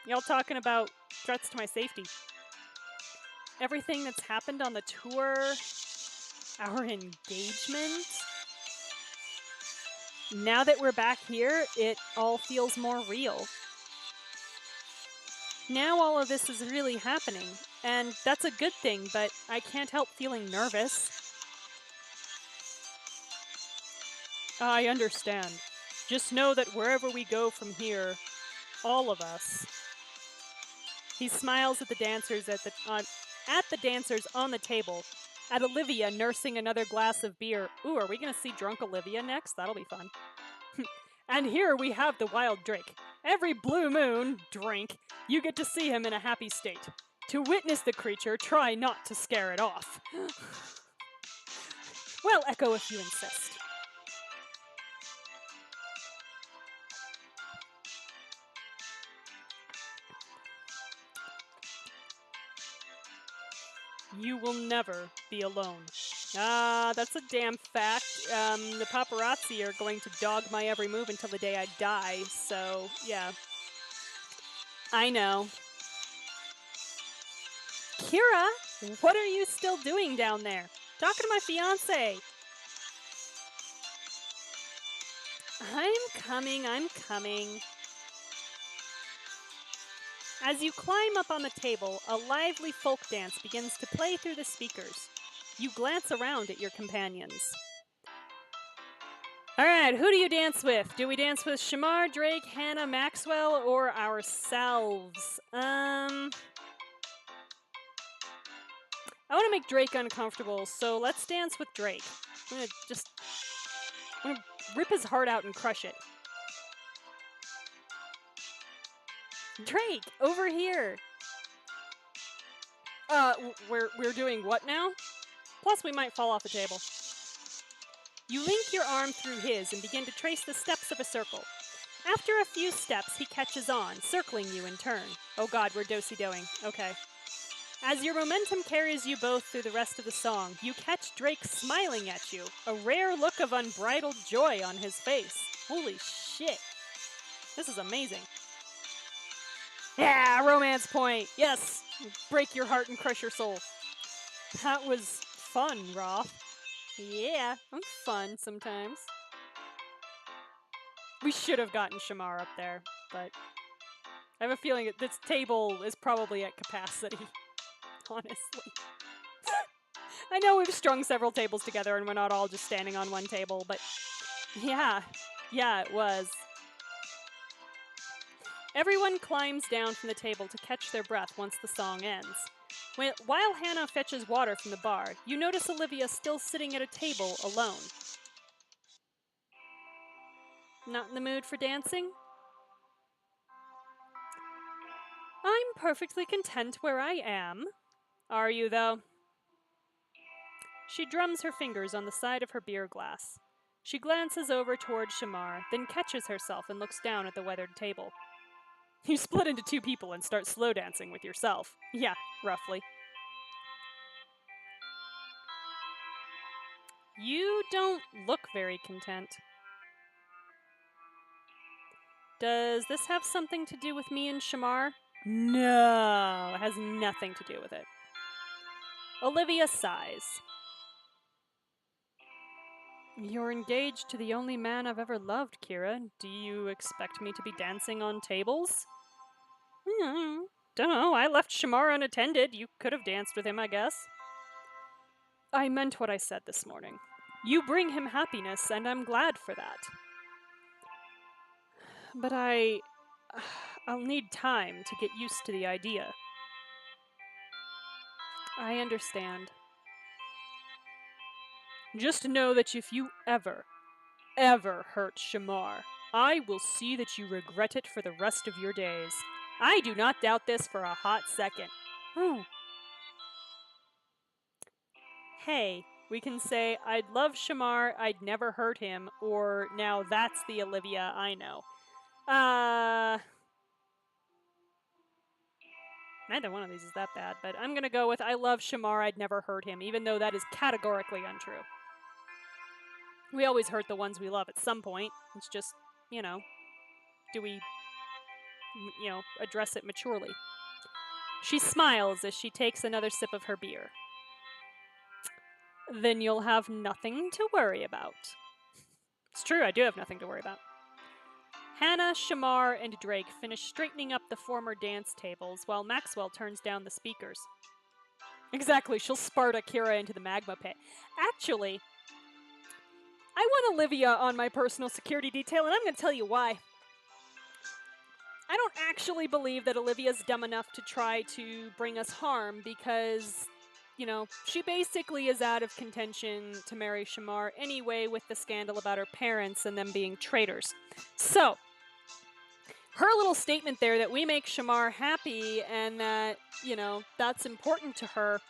Y'all talking about threats to my safety. Everything that's happened on the tour, our engagement. Now that we're back here, it all feels more real. Now all of this is really happening, and that's a good thing, but I can't help feeling nervous. I understand. Just know that wherever we go from here, all of us. He smiles at the dancers at the dancers on the table, at Olivia nursing another glass of beer. Ooh, are we gonna see drunk Olivia next? That'll be fun. And here we have the wild Drake. Every blue moon, drink, you get to see him in a happy state. To witness the creature, try not to scare it off. Well, Echo, if you insist. You will never be alone. Ah, that's a damn fact. The paparazzi are going to dog my every move until the day I die, so, yeah. I know. Kira, what are you still doing down there? Talking to my fiancé. I'm coming. As you climb up on the table, a lively folk dance begins to play through the speakers. You glance around at your companions. Alright, who do you dance with? Do we dance with Shamar, Drake, Hannah, Maxwell, or ourselves? I want to make Drake uncomfortable, so let's dance with Drake. I'm gonna rip his heart out and crush it. Drake, over here! We're doing what now? Plus, we might fall off the table. You link your arm through his and begin to trace the steps of a circle. After a few steps, he catches on, circling you in turn. Oh god, we're do-si-doing. Okay. As your momentum carries you both through the rest of the song, you catch Drake smiling at you, a rare look of unbridled joy on his face. Holy shit. This is amazing. Yeah, romance point. Yes. Break your heart and crush your soul. That was fun, Roth. Yeah, I'm fun sometimes. We should have gotten Shamar up there, but I have a feeling that this table is probably at capacity. Honestly. I know we've strung several tables together and we're not all just standing on one table, but yeah, it was. Everyone climbs down from the table to catch their breath once the song ends. While Hannah fetches water from the bar, you notice Olivia still sitting at a table alone. Not in the mood for dancing? I'm perfectly content where I am. Are you, though? She drums her fingers on the side of her beer glass. She glances over toward Shamar, then catches herself and looks down at the weathered table. You split into two people and start slow dancing with yourself. Yeah, roughly. You don't look very content. Does this have something to do with me and Shamar? No, it has nothing to do with it. Olivia sighs. You're engaged to the only man I've ever loved, Kira. Do you expect me to be dancing on tables? Don't know. I left Shamar unattended. You could have danced with him, I guess. I meant what I said this morning. You bring him happiness, and I'm glad for that. But I'll need time to get used to the idea. I understand. Just know that if you ever hurt Shamar, I will see that you regret it for the rest of your days. I do not doubt this for a hot second. Oh. Hey, we can say, I'd love Shamar, I'd never hurt him, or now that's the Olivia I know. Neither one of these is that bad, but I'm gonna go with I love Shamar, I'd never hurt him, even though that is categorically untrue. We always hurt the ones we love at some point. It's just, do we, address it maturely? She smiles as she takes another sip of her beer. Then you'll have nothing to worry about. It's true, I do have nothing to worry about. Hannah, Shamar, and Drake finish straightening up the former dance tables while Maxwell turns down the speakers. Exactly, she'll Sparta Kira into the magma pit. Actually, I want Olivia on my personal security detail, and I'm going to tell you why. I don't actually believe that Olivia's dumb enough to try to bring us harm because, she basically is out of contention to marry Shamar anyway with the scandal about her parents and them being traitors. So, her little statement there that we make Shamar happy and that, that's important to her,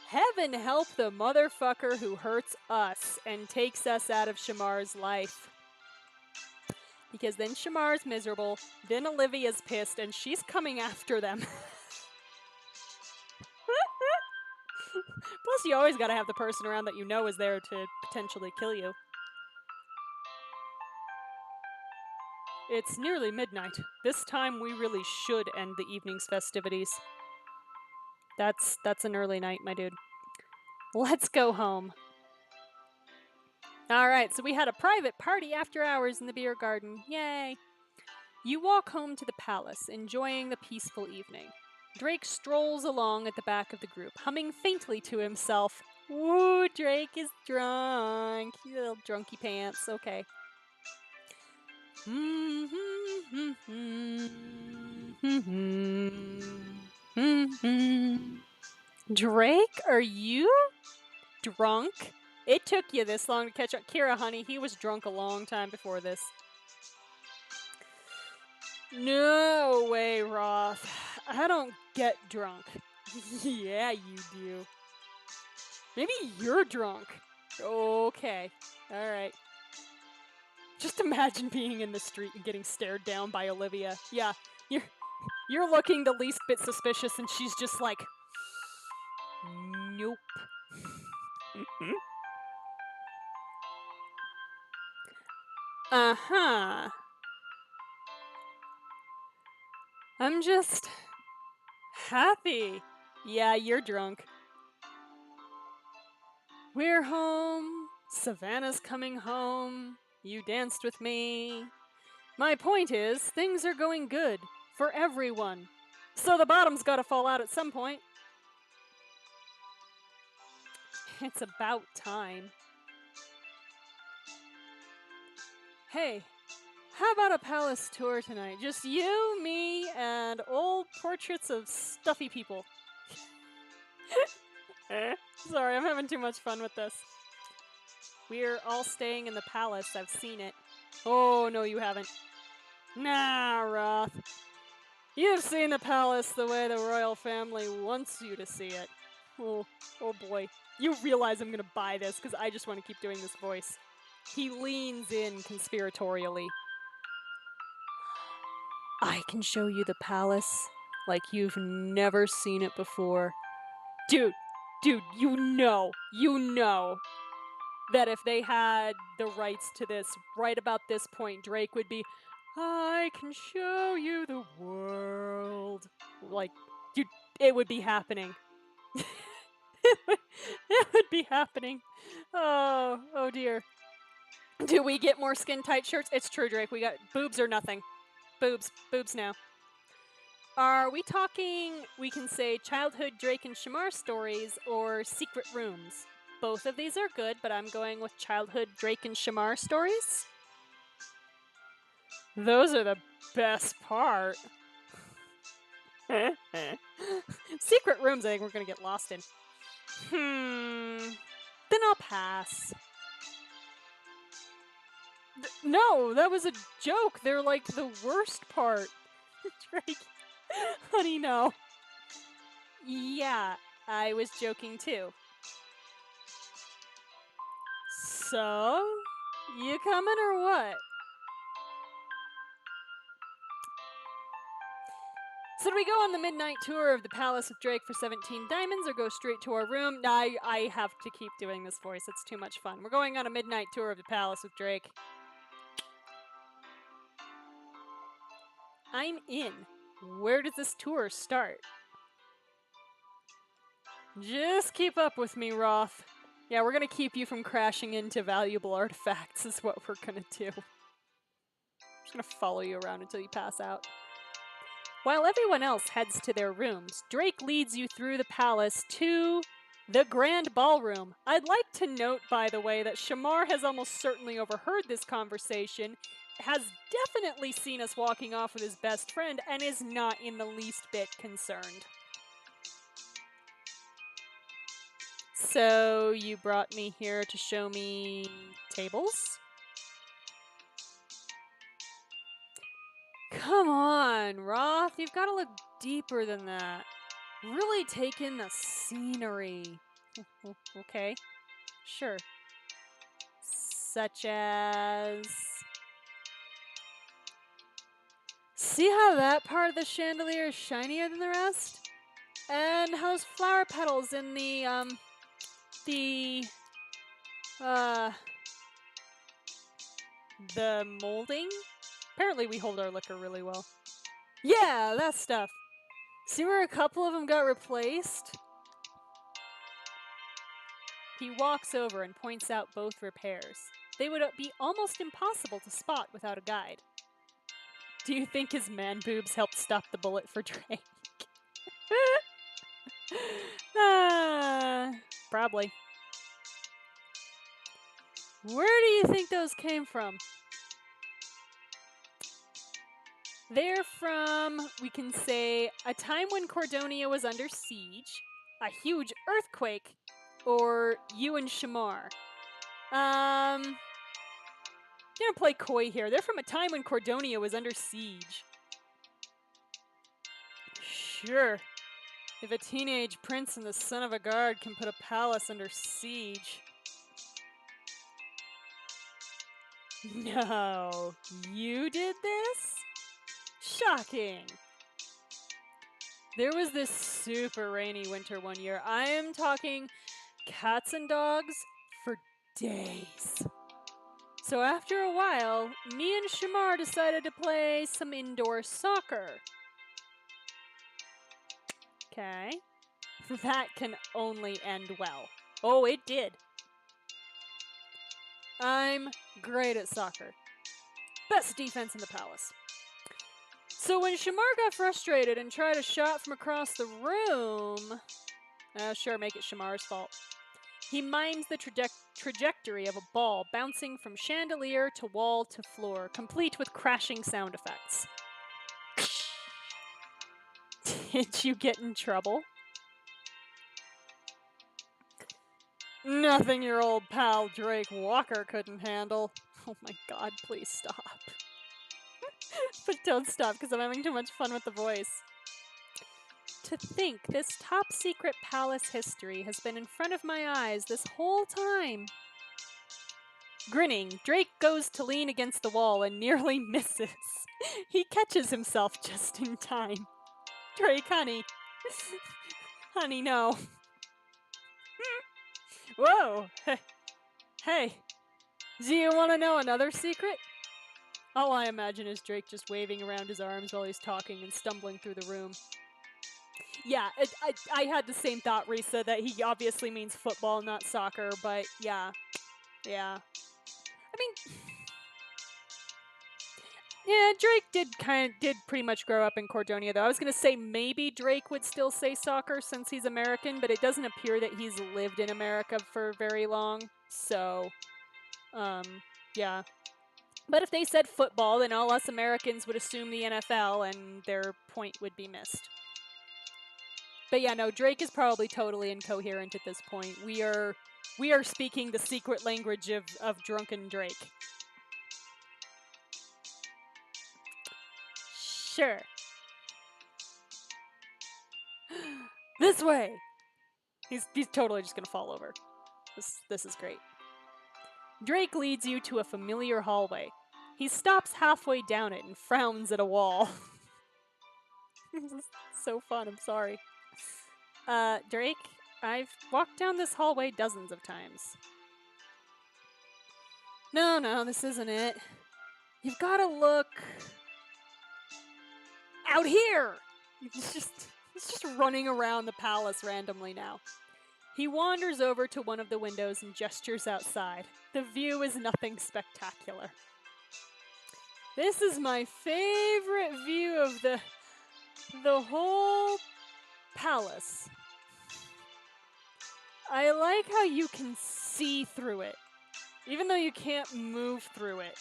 heaven help the motherfucker who hurts us and takes us out of Shamar's life. Because then Shamar's miserable, then Olivia's pissed, and she's coming after them. Plus, you always gotta have the person around that you know is there to potentially kill you. It's nearly midnight. This time we really should end the evening's festivities. That's an early night, my dude. Let's go home. Alright, so we had a private party after hours in the beer garden. Yay! You walk home to the palace, enjoying the peaceful evening. Drake strolls along at the back of the group, humming faintly to himself. Woo, Drake is drunk. You little drunky pants. Okay. Drake, are you drunk? It took you this long to catch up. Kira, honey, he was drunk a long time before this. No way, Roth. I don't get drunk. Yeah, you do. Maybe you're drunk. Okay. Alright. Just imagine being in the street and getting stared down by Olivia. Yeah, you're looking the least bit suspicious and she's just like, nope. Uh-huh. I'm just happy. Yeah, you're drunk. We're home. Savannah's coming home. You danced with me. My point is, things are going good for everyone. So the bottom's gotta fall out at some point. It's about time. Hey, how about a palace tour tonight? Just you, me, and old portraits of stuffy people. Sorry, I'm having too much fun with this. We're all staying in the palace. I've seen it. Oh, no, you haven't. Nah, Roth. You've seen the palace the way the royal family wants you to see it. Oh boy. You realize I'm gonna buy this because I just want to keep doing this voice. He leans in conspiratorially. I can show you the palace like you've never seen it before. Dude, you know. that if they had the rights to this right about this point, Drake would be, I can show you the world. Like, dude, it would be happening. It would be happening. Oh dear. Do we get more skin tight shirts? It's true, Drake. We got boobs or nothing. Boobs now. Are we talking, we can say, childhood Drake and Shamar stories or secret rooms? Both of these are good, but I'm going with childhood Drake and Shamar stories. Those are the best part. Secret rooms, I think we're going to get lost in. Then I'll pass. No, that was a joke. They're like the worst part. Drake. Honey, no. Yeah, I was joking too. So, you coming or what? So do we go on the midnight tour of the Palace of Drake for 17 diamonds or go straight to our room? No, I have to keep doing this voice. It's too much fun. We're going on a midnight tour of the Palace with Drake. I'm in. Where does this tour start? Just keep up with me, Roth. Yeah, we're gonna keep you from crashing into valuable artifacts is what we're gonna do. Just gonna follow you around until you pass out. While everyone else heads to their rooms, Drake leads you through the palace to the Grand Ballroom. I'd like to note, by the way, that Shamar has almost certainly overheard this conversation, has definitely seen us walking off with his best friend, and is not in the least bit concerned. So, you brought me here to show me tables? Come on, Roth, you've got to look deeper than that. Really take in the scenery. Okay, sure. Such as... See how that part of the chandelier is shinier than the rest? And how those flower petals in the molding? Apparently we hold our liquor really well. Yeah, that stuff. See where a couple of them got replaced? He walks over and points out both repairs. They would be almost impossible to spot without a guide. Do you think his man boobs helped stop the bullet for Drake? Probably. Where do you think those came from? They're from, we can say, a time when Cordonia was under siege, a huge earthquake, or you and Shamar. I'm gonna play coy here. They're from a time when Cordonia was under siege. Sure. If a teenage prince and the son of a guard can put a palace under siege. No, you did this? Shocking. There was this super rainy winter one year. I am talking cats and dogs for days. So after a while, me and Shamar decided to play some indoor soccer. Okay. That can only end well. Oh, it did. I'm great at soccer. Best defense in the palace. So when Shamar got frustrated and tried a shot from across the room... sure, make it Shamar's fault. He mimes the trajectory of a ball bouncing from chandelier to wall to floor, complete with crashing sound effects. Did you get in trouble? Nothing your old pal Drake Walker couldn't handle. Oh my god, please stop. But don't stop, because I'm having too much fun with the voice. To think this top secret palace history has been in front of my eyes this whole time. Grinning, Drake goes to lean against the wall and nearly misses. He catches himself just in time. Drake, honey. Honey, no. Whoa! Hey, do you want to know another secret? All I imagine is Drake just waving around his arms while he's talking and stumbling through the room. Yeah, I had the same thought, Risa, that he obviously means football, not soccer, but yeah. Yeah. I mean, yeah, Drake did pretty much grow up in Cordonia, though. I was gonna say maybe Drake would still say soccer since he's American, but it doesn't appear that he's lived in America for very long. So, um, yeah. But if they said football, then all us Americans would assume the NFL, and their point would be missed. But yeah, no, Drake is probably totally incoherent at this point. We are speaking the secret language of drunken Drake. Sure. This way. He's totally just gonna fall over. This is great. Drake leads you to a familiar hallway. He stops halfway down it and frowns at a wall. This is so fun, I'm sorry. Drake, I've walked down this hallway dozens of times. No, this isn't it. You've gotta look out here! He's just running around the palace randomly now. He wanders over to one of the windows and gestures outside. The view is nothing spectacular. This is my favorite view of the whole palace. I like how you can see through it, even though you can't move through it.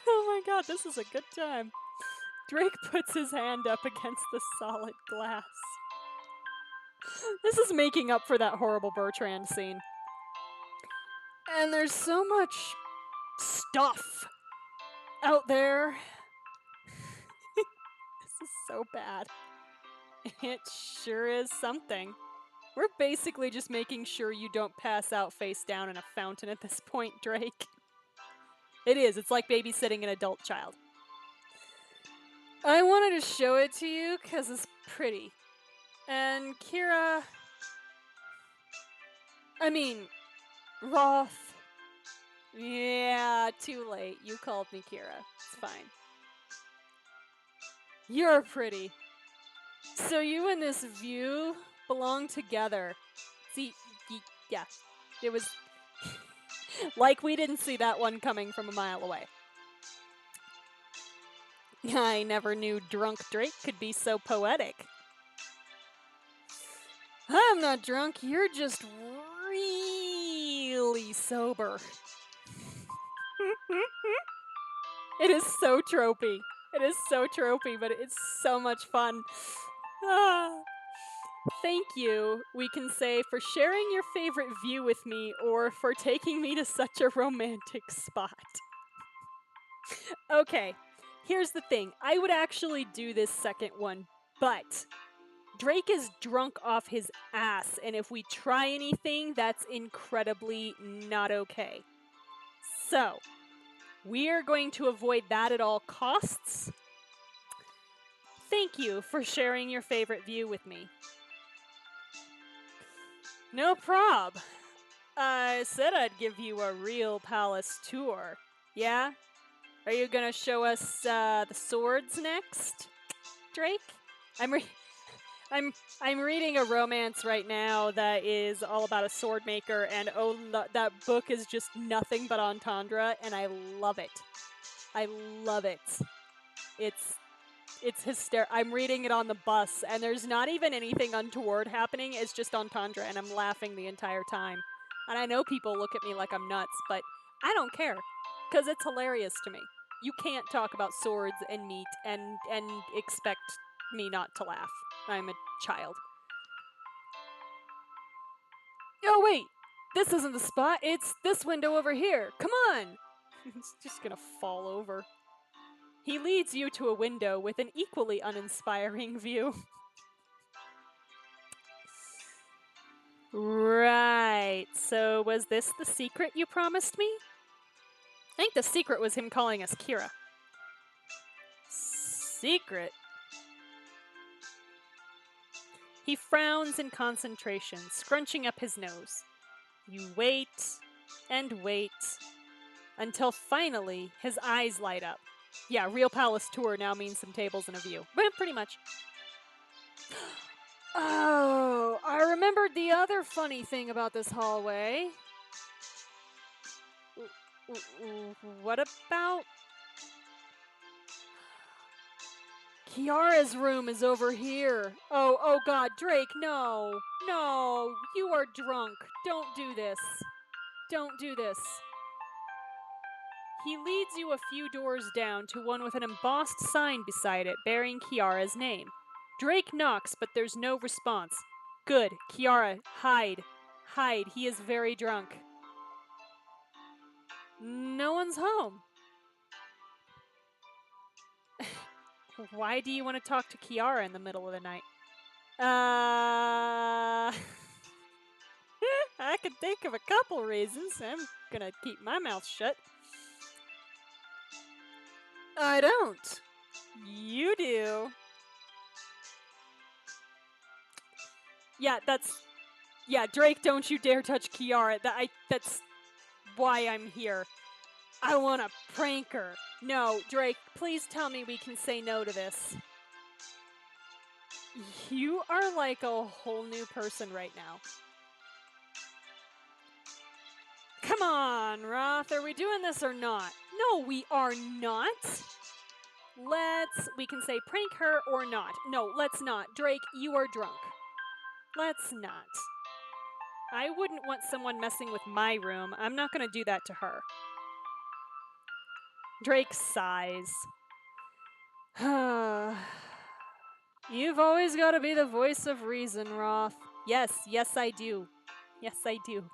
Oh my god, this is a good time. Drake puts his hand up against the solid glass. This is making up for that horrible Bertrand scene. And there's so much stuff out there. This is so bad. It sure is something. We're basically just making sure you don't pass out face down in a fountain at this point, Drake. It is. It's like babysitting an adult child. I wanted to show it to you because it's pretty. And Kira... I mean, Roth. Yeah, too late. You called me Kira. It's fine. You're pretty. So you and this view belong together. See, yeah. It was like we didn't see that one coming from a mile away. I never knew drunk Drake could be so poetic. I'm not drunk, you're just really sober. It is so tropey. It is so tropey, but it's so much fun. Thank you, we can say, for sharing your favorite view with me or for taking me to such a romantic spot. Okay, here's the thing. I would actually do this second one, but Drake is drunk off his ass, and if we try anything, that's incredibly not okay. So, we are going to avoid that at all costs. Thank you for sharing your favorite view with me. No prob. I said I'd give you a real palace tour. Yeah? Are you gonna show us the swords next, Drake? I'm reading a romance right now that is all about a sword maker, and that book is just nothing but entendre, and I love it. I love it. It's hysterical. I'm reading it on the bus, and there's not even anything untoward happening. It's just entendre, and I'm laughing the entire time. And I know people look at me like I'm nuts, but I don't care, because it's hilarious to me. You can't talk about swords and meat and expect me not to laugh. I'm a child. Oh, wait! This isn't the spot. It's this window over here. Come on! It's just gonna fall over. He leads you to a window with an equally uninspiring view. Right. So was this the secret you promised me? I think the secret was him calling us Kira. Secret? He frowns in concentration, scrunching up his nose. You wait and wait until finally his eyes light up. Yeah, real palace tour now means some tables and a view. Well, pretty much. Oh, I remembered the other funny thing about this hallway. What about... Kiara's room is over here. Oh God, Drake, no. No, you are drunk. Don't do this. Don't do this. He leads you a few doors down to one with an embossed sign beside it bearing Kiara's name. Drake knocks, but there's no response. Good. Kiara, hide. Hide. He is very drunk. No one's home. Why do you want to talk to Kiara in the middle of the night? I could think of a couple reasons. I'm gonna keep my mouth shut. I don't. You do. Yeah, Drake, don't you dare touch Kiara. That's why I'm here. I want to prank her. No, Drake, please tell me we can say no to this. You are like a whole new person right now. Come on, Roth, are we doing this or not? No, we are not. We can say prank her or not. No, let's not. Drake, you are drunk. Let's not. I wouldn't want someone messing with my room. I'm not going to do that to her. Drake sighs. You've always got to be the voice of reason, Roth. Yes, I do. Yes, I do.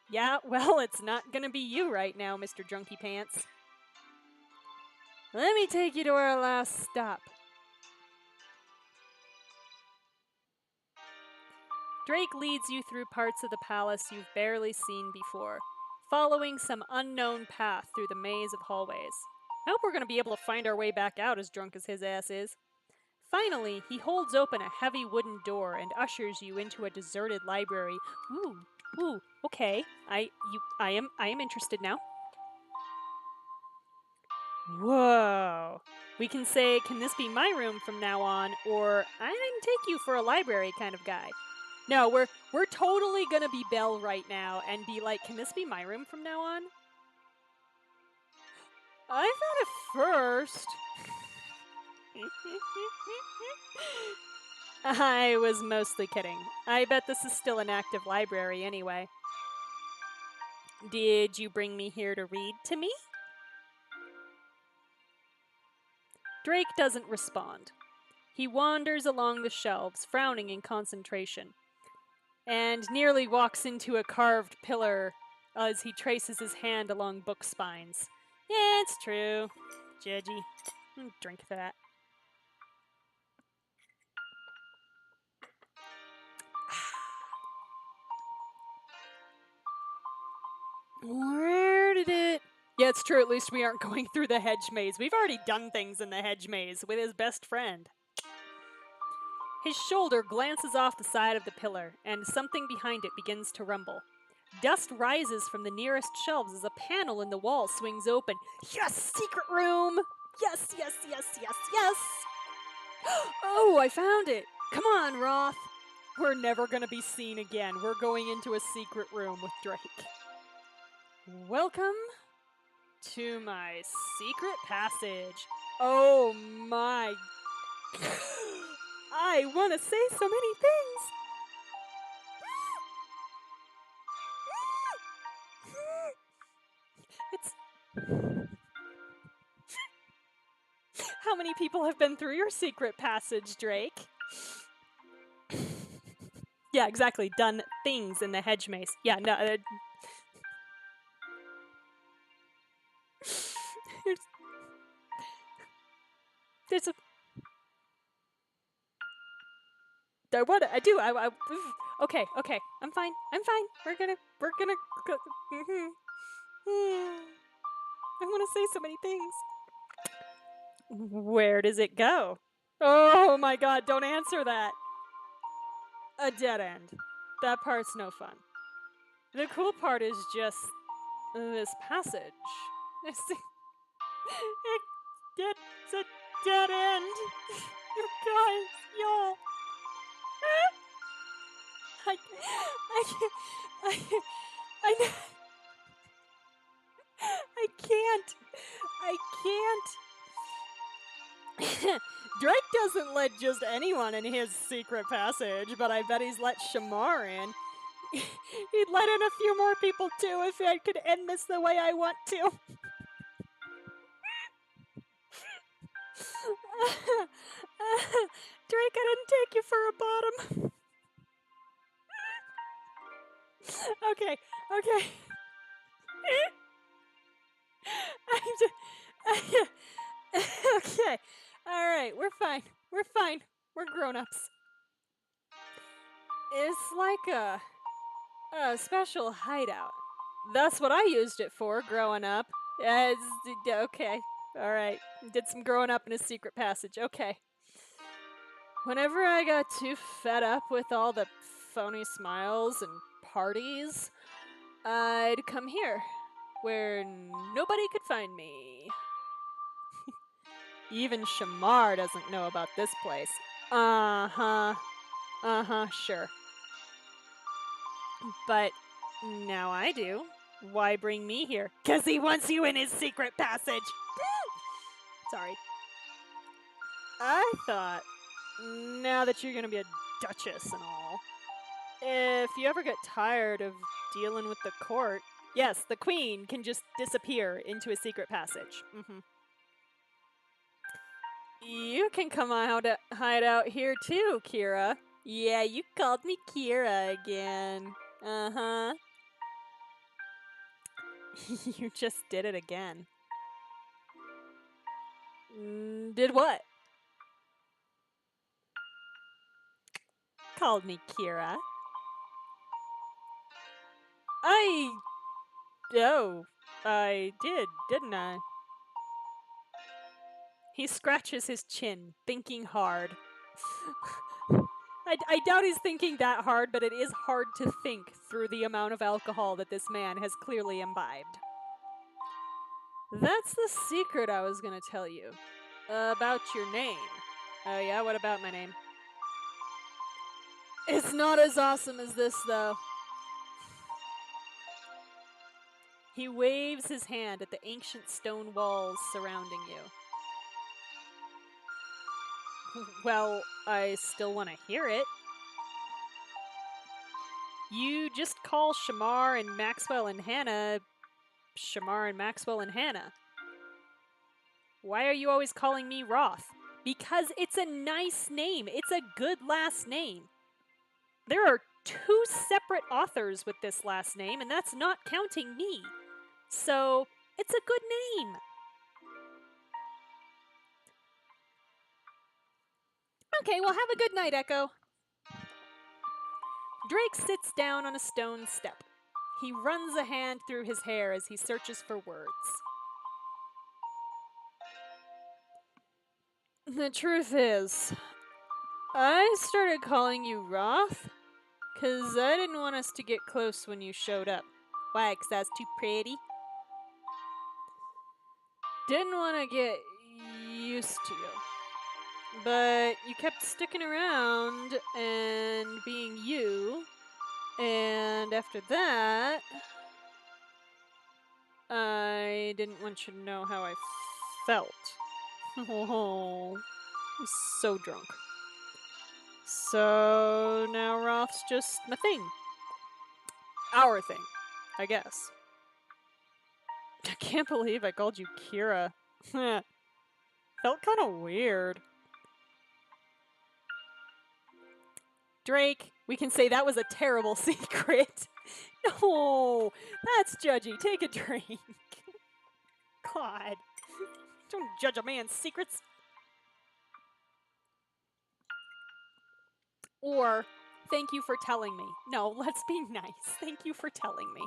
Yeah, well, it's not gonna be you right now, Mr. Drunky Pants. Let me take you to our last stop. Drake leads you through parts of the palace you've barely seen before, following some unknown path through the maze of hallways. I hope we're gonna be able to find our way back out as drunk as his ass is. Finally, he holds open a heavy wooden door and ushers you into a deserted library. Ooh, okay. I am interested now. Whoa. We can say, can this be my room from now on, or I didn't take you for a library kind of guy. No, we're totally gonna be Belle right now and be like, can this be my room from now on? I thought at first. I was mostly kidding. I bet this is still an active library anyway. Did you bring me here to read to me? Drake doesn't respond. He wanders along the shelves, frowning in concentration, and nearly walks into a carved pillar as he traces his hand along book spines. Yeah, it's true. Judgy. Drink that. Where did it... Yeah, it's true. At least we aren't going through the hedge maze. We've already done things in the hedge maze with his best friend. His shoulder glances off the side of the pillar, and something behind it begins to rumble. Dust rises from the nearest shelves as a panel in the wall swings open. Yes, secret room! Yes! Oh, I found it! Come on, Roth! We're never gonna be seen again. We're going into a secret room with Drake. Welcome to my secret passage. Oh my... I want to say so many things. It's... How many people have been through your secret passage, Drake? Yeah, exactly. Done things in the hedge maze. Yeah, no... There's a... What I do? Okay. I'm fine. We're gonna go. I want to say so many things. Where does it go? Oh my god, don't answer that. A dead end. That part's no fun. The cool part is just this passage. It's, it's a dead end. You guys, y'all. I can't. I, I can't. I can't. Drake doesn't let just anyone in his secret passage, but I bet he's let Shamar in. He'd let in a few more people too if I could end this the way I want to. Drake, I didn't take you for a bottom. Okay. Okay. Alright, we're fine. We're grown-ups. It's like a special hideout. That's what I used it for growing up. Okay. Alright. Did some growing up in a secret passage. Okay. Whenever I got too fed up with all the phony smiles and parties, I'd come here, where nobody could find me. Even Shamar doesn't know about this place. Uh-huh, sure. But now I do. Why bring me here? 'Cause he wants you in his secret passage. Sorry. I thought, now that you're gonna be a duchess and all, if you ever get tired of dealing with the court, yes, the queen can just disappear into a secret passage. You can come out, hide out here too, Kira. Yeah, you called me Kira again. Uh-huh. You just did it again. Did what? Called me Kira. Oh, I did, didn't I? He scratches his chin, thinking hard. I doubt he's thinking that hard, but it is hard to think through the amount of alcohol that this man has clearly imbibed. That's the secret I was gonna tell you. About your name. Oh yeah, what about my name? It's not as awesome as this, though. He waves his hand at the ancient stone walls surrounding you. Well, I still want to hear it. You just call Shamar and Maxwell and Hannah Shamar and Maxwell and Hannah. Why are you always calling me Roth? Because it's a nice name. It's a good last name. There are 2 separate authors with this last name, and that's not counting me. So, it's a good name. Okay, well, have a good night, Echo. Drake sits down on a stone step. He runs a hand through his hair as he searches for words. The truth is, I started calling you Roth because I didn't want us to get close when you showed up. Why? Because I was too pretty? Didn't want to get used to you. But you kept sticking around and being you. And after that, I didn't want you to know how I felt. Oh, I'm so drunk. So now Roth's just my thing. Our thing, I guess. I can't believe I called you Kira. Felt kind of weird. Drake, we can say that was a terrible secret. No, that's judgy. Take a drink. God. Don't judge a man's secrets. Or, thank you for telling me. No, let's be nice. Thank you for telling me.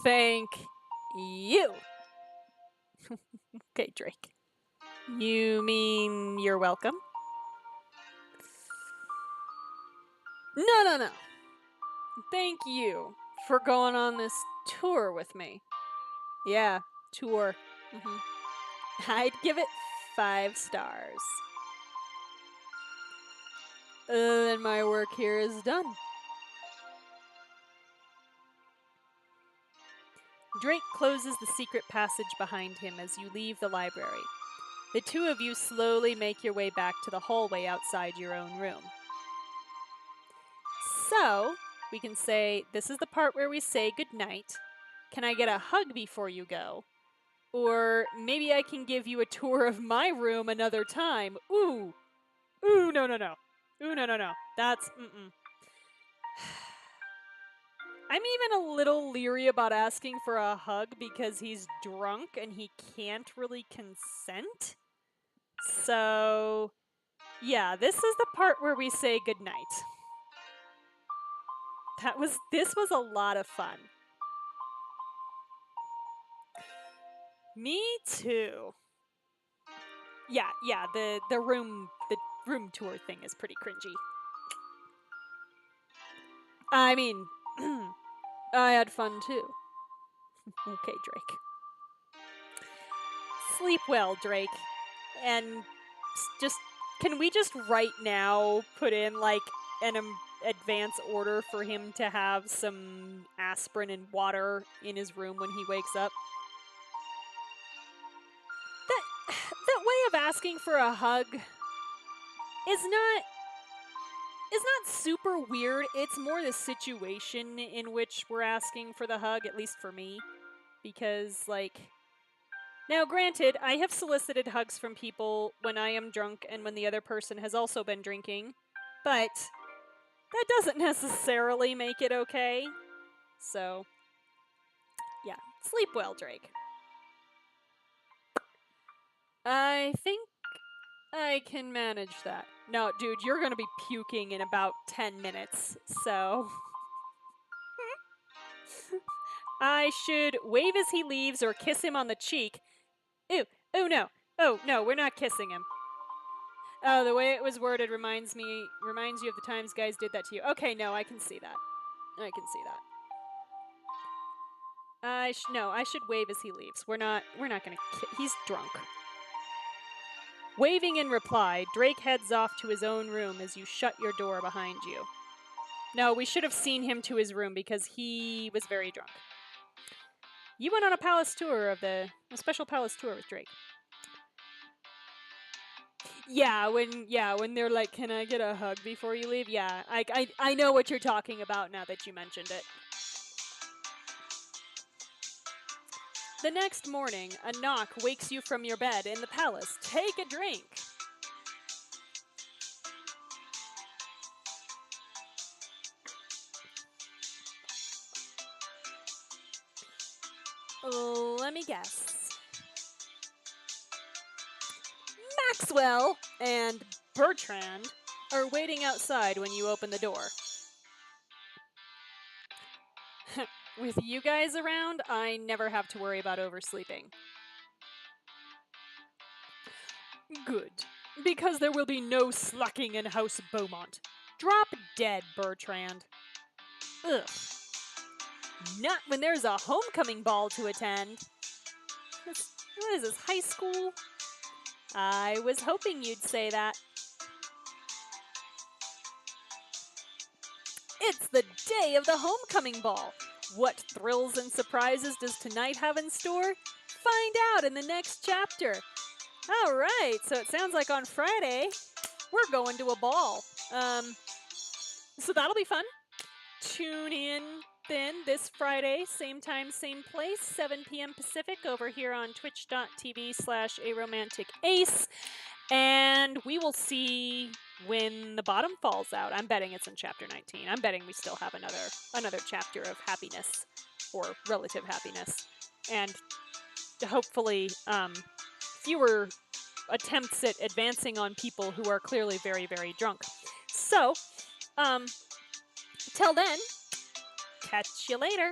Thank you. Okay, Drake. You mean you're welcome? No, no, no. Thank you for going on this tour with me. Yeah, tour. I'd give it 5 stars. Then my work here is done. Drake closes the secret passage behind him as you leave the library. The two of you slowly make your way back to the hallway outside your own room. So, we can say, this is the part where we say goodnight. Can I get a hug before you go? Or maybe I can give you a tour of my room another time. Ooh. Ooh, no, no, no. Ooh, no, no, no. That's, I'm even a little leery about asking for a hug because he's drunk and he can't really consent. So, yeah, this is the part where we say goodnight. This was a lot of fun. Me too. Yeah, the room tour thing is pretty cringy. I mean, I had fun too. Okay, Drake. Sleep well, Drake. And can we just right now put in like an advance order for him to have some aspirin and water in his room when he wakes up? That way of asking for a hug is not super weird. It's more the situation in which we're asking for the hug, at least for me. Because, like, now granted, I have solicited hugs from people when I am drunk and when the other person has also been drinking, but that doesn't necessarily make it okay. So, yeah, sleep well, Drake. I think I can manage that. No, dude, you're gonna be puking in about 10 minutes, so... I should wave as he leaves or kiss him on the cheek. Ew, oh no, we're not kissing him. Oh, the way it was worded reminds you of the times guys did that to you. Okay, no, I can see that. I can see that. I should wave as he leaves. We're not gonna he's drunk. Waving in reply, Drake heads off to his own room as you shut your door behind you. No, we should have seen him to his room because he was very drunk. You went on a special palace tour with Drake. Yeah, when they're like, "Can I get a hug before you leave?" Yeah, I know what you're talking about now that you mentioned it. The next morning, a knock wakes you from your bed in the palace. Take a drink. Let me guess. Maxwell and Bertrand are waiting outside when you open the door. With you guys around, I never have to worry about oversleeping. Good, because there will be no slacking in House Beaumont. Drop dead, Bertrand. Ugh. Not when there's a homecoming ball to attend. What is this, high school? I was hoping you'd say that. It's the day of the homecoming ball. What thrills and surprises does tonight have in store? Find out in the next chapter. All right, so it sounds like on Friday, we're going to a ball. So that'll be fun. Tune in then this Friday, same time, same place, 7 p.m. Pacific, over here on twitch.tv/aromanticace. And we will see when the bottom falls out. I'm betting it's in chapter 19. I'm betting we still have another chapter of happiness, or relative happiness. And hopefully fewer attempts at advancing on people who are clearly very, very drunk. So, till then, catch you later.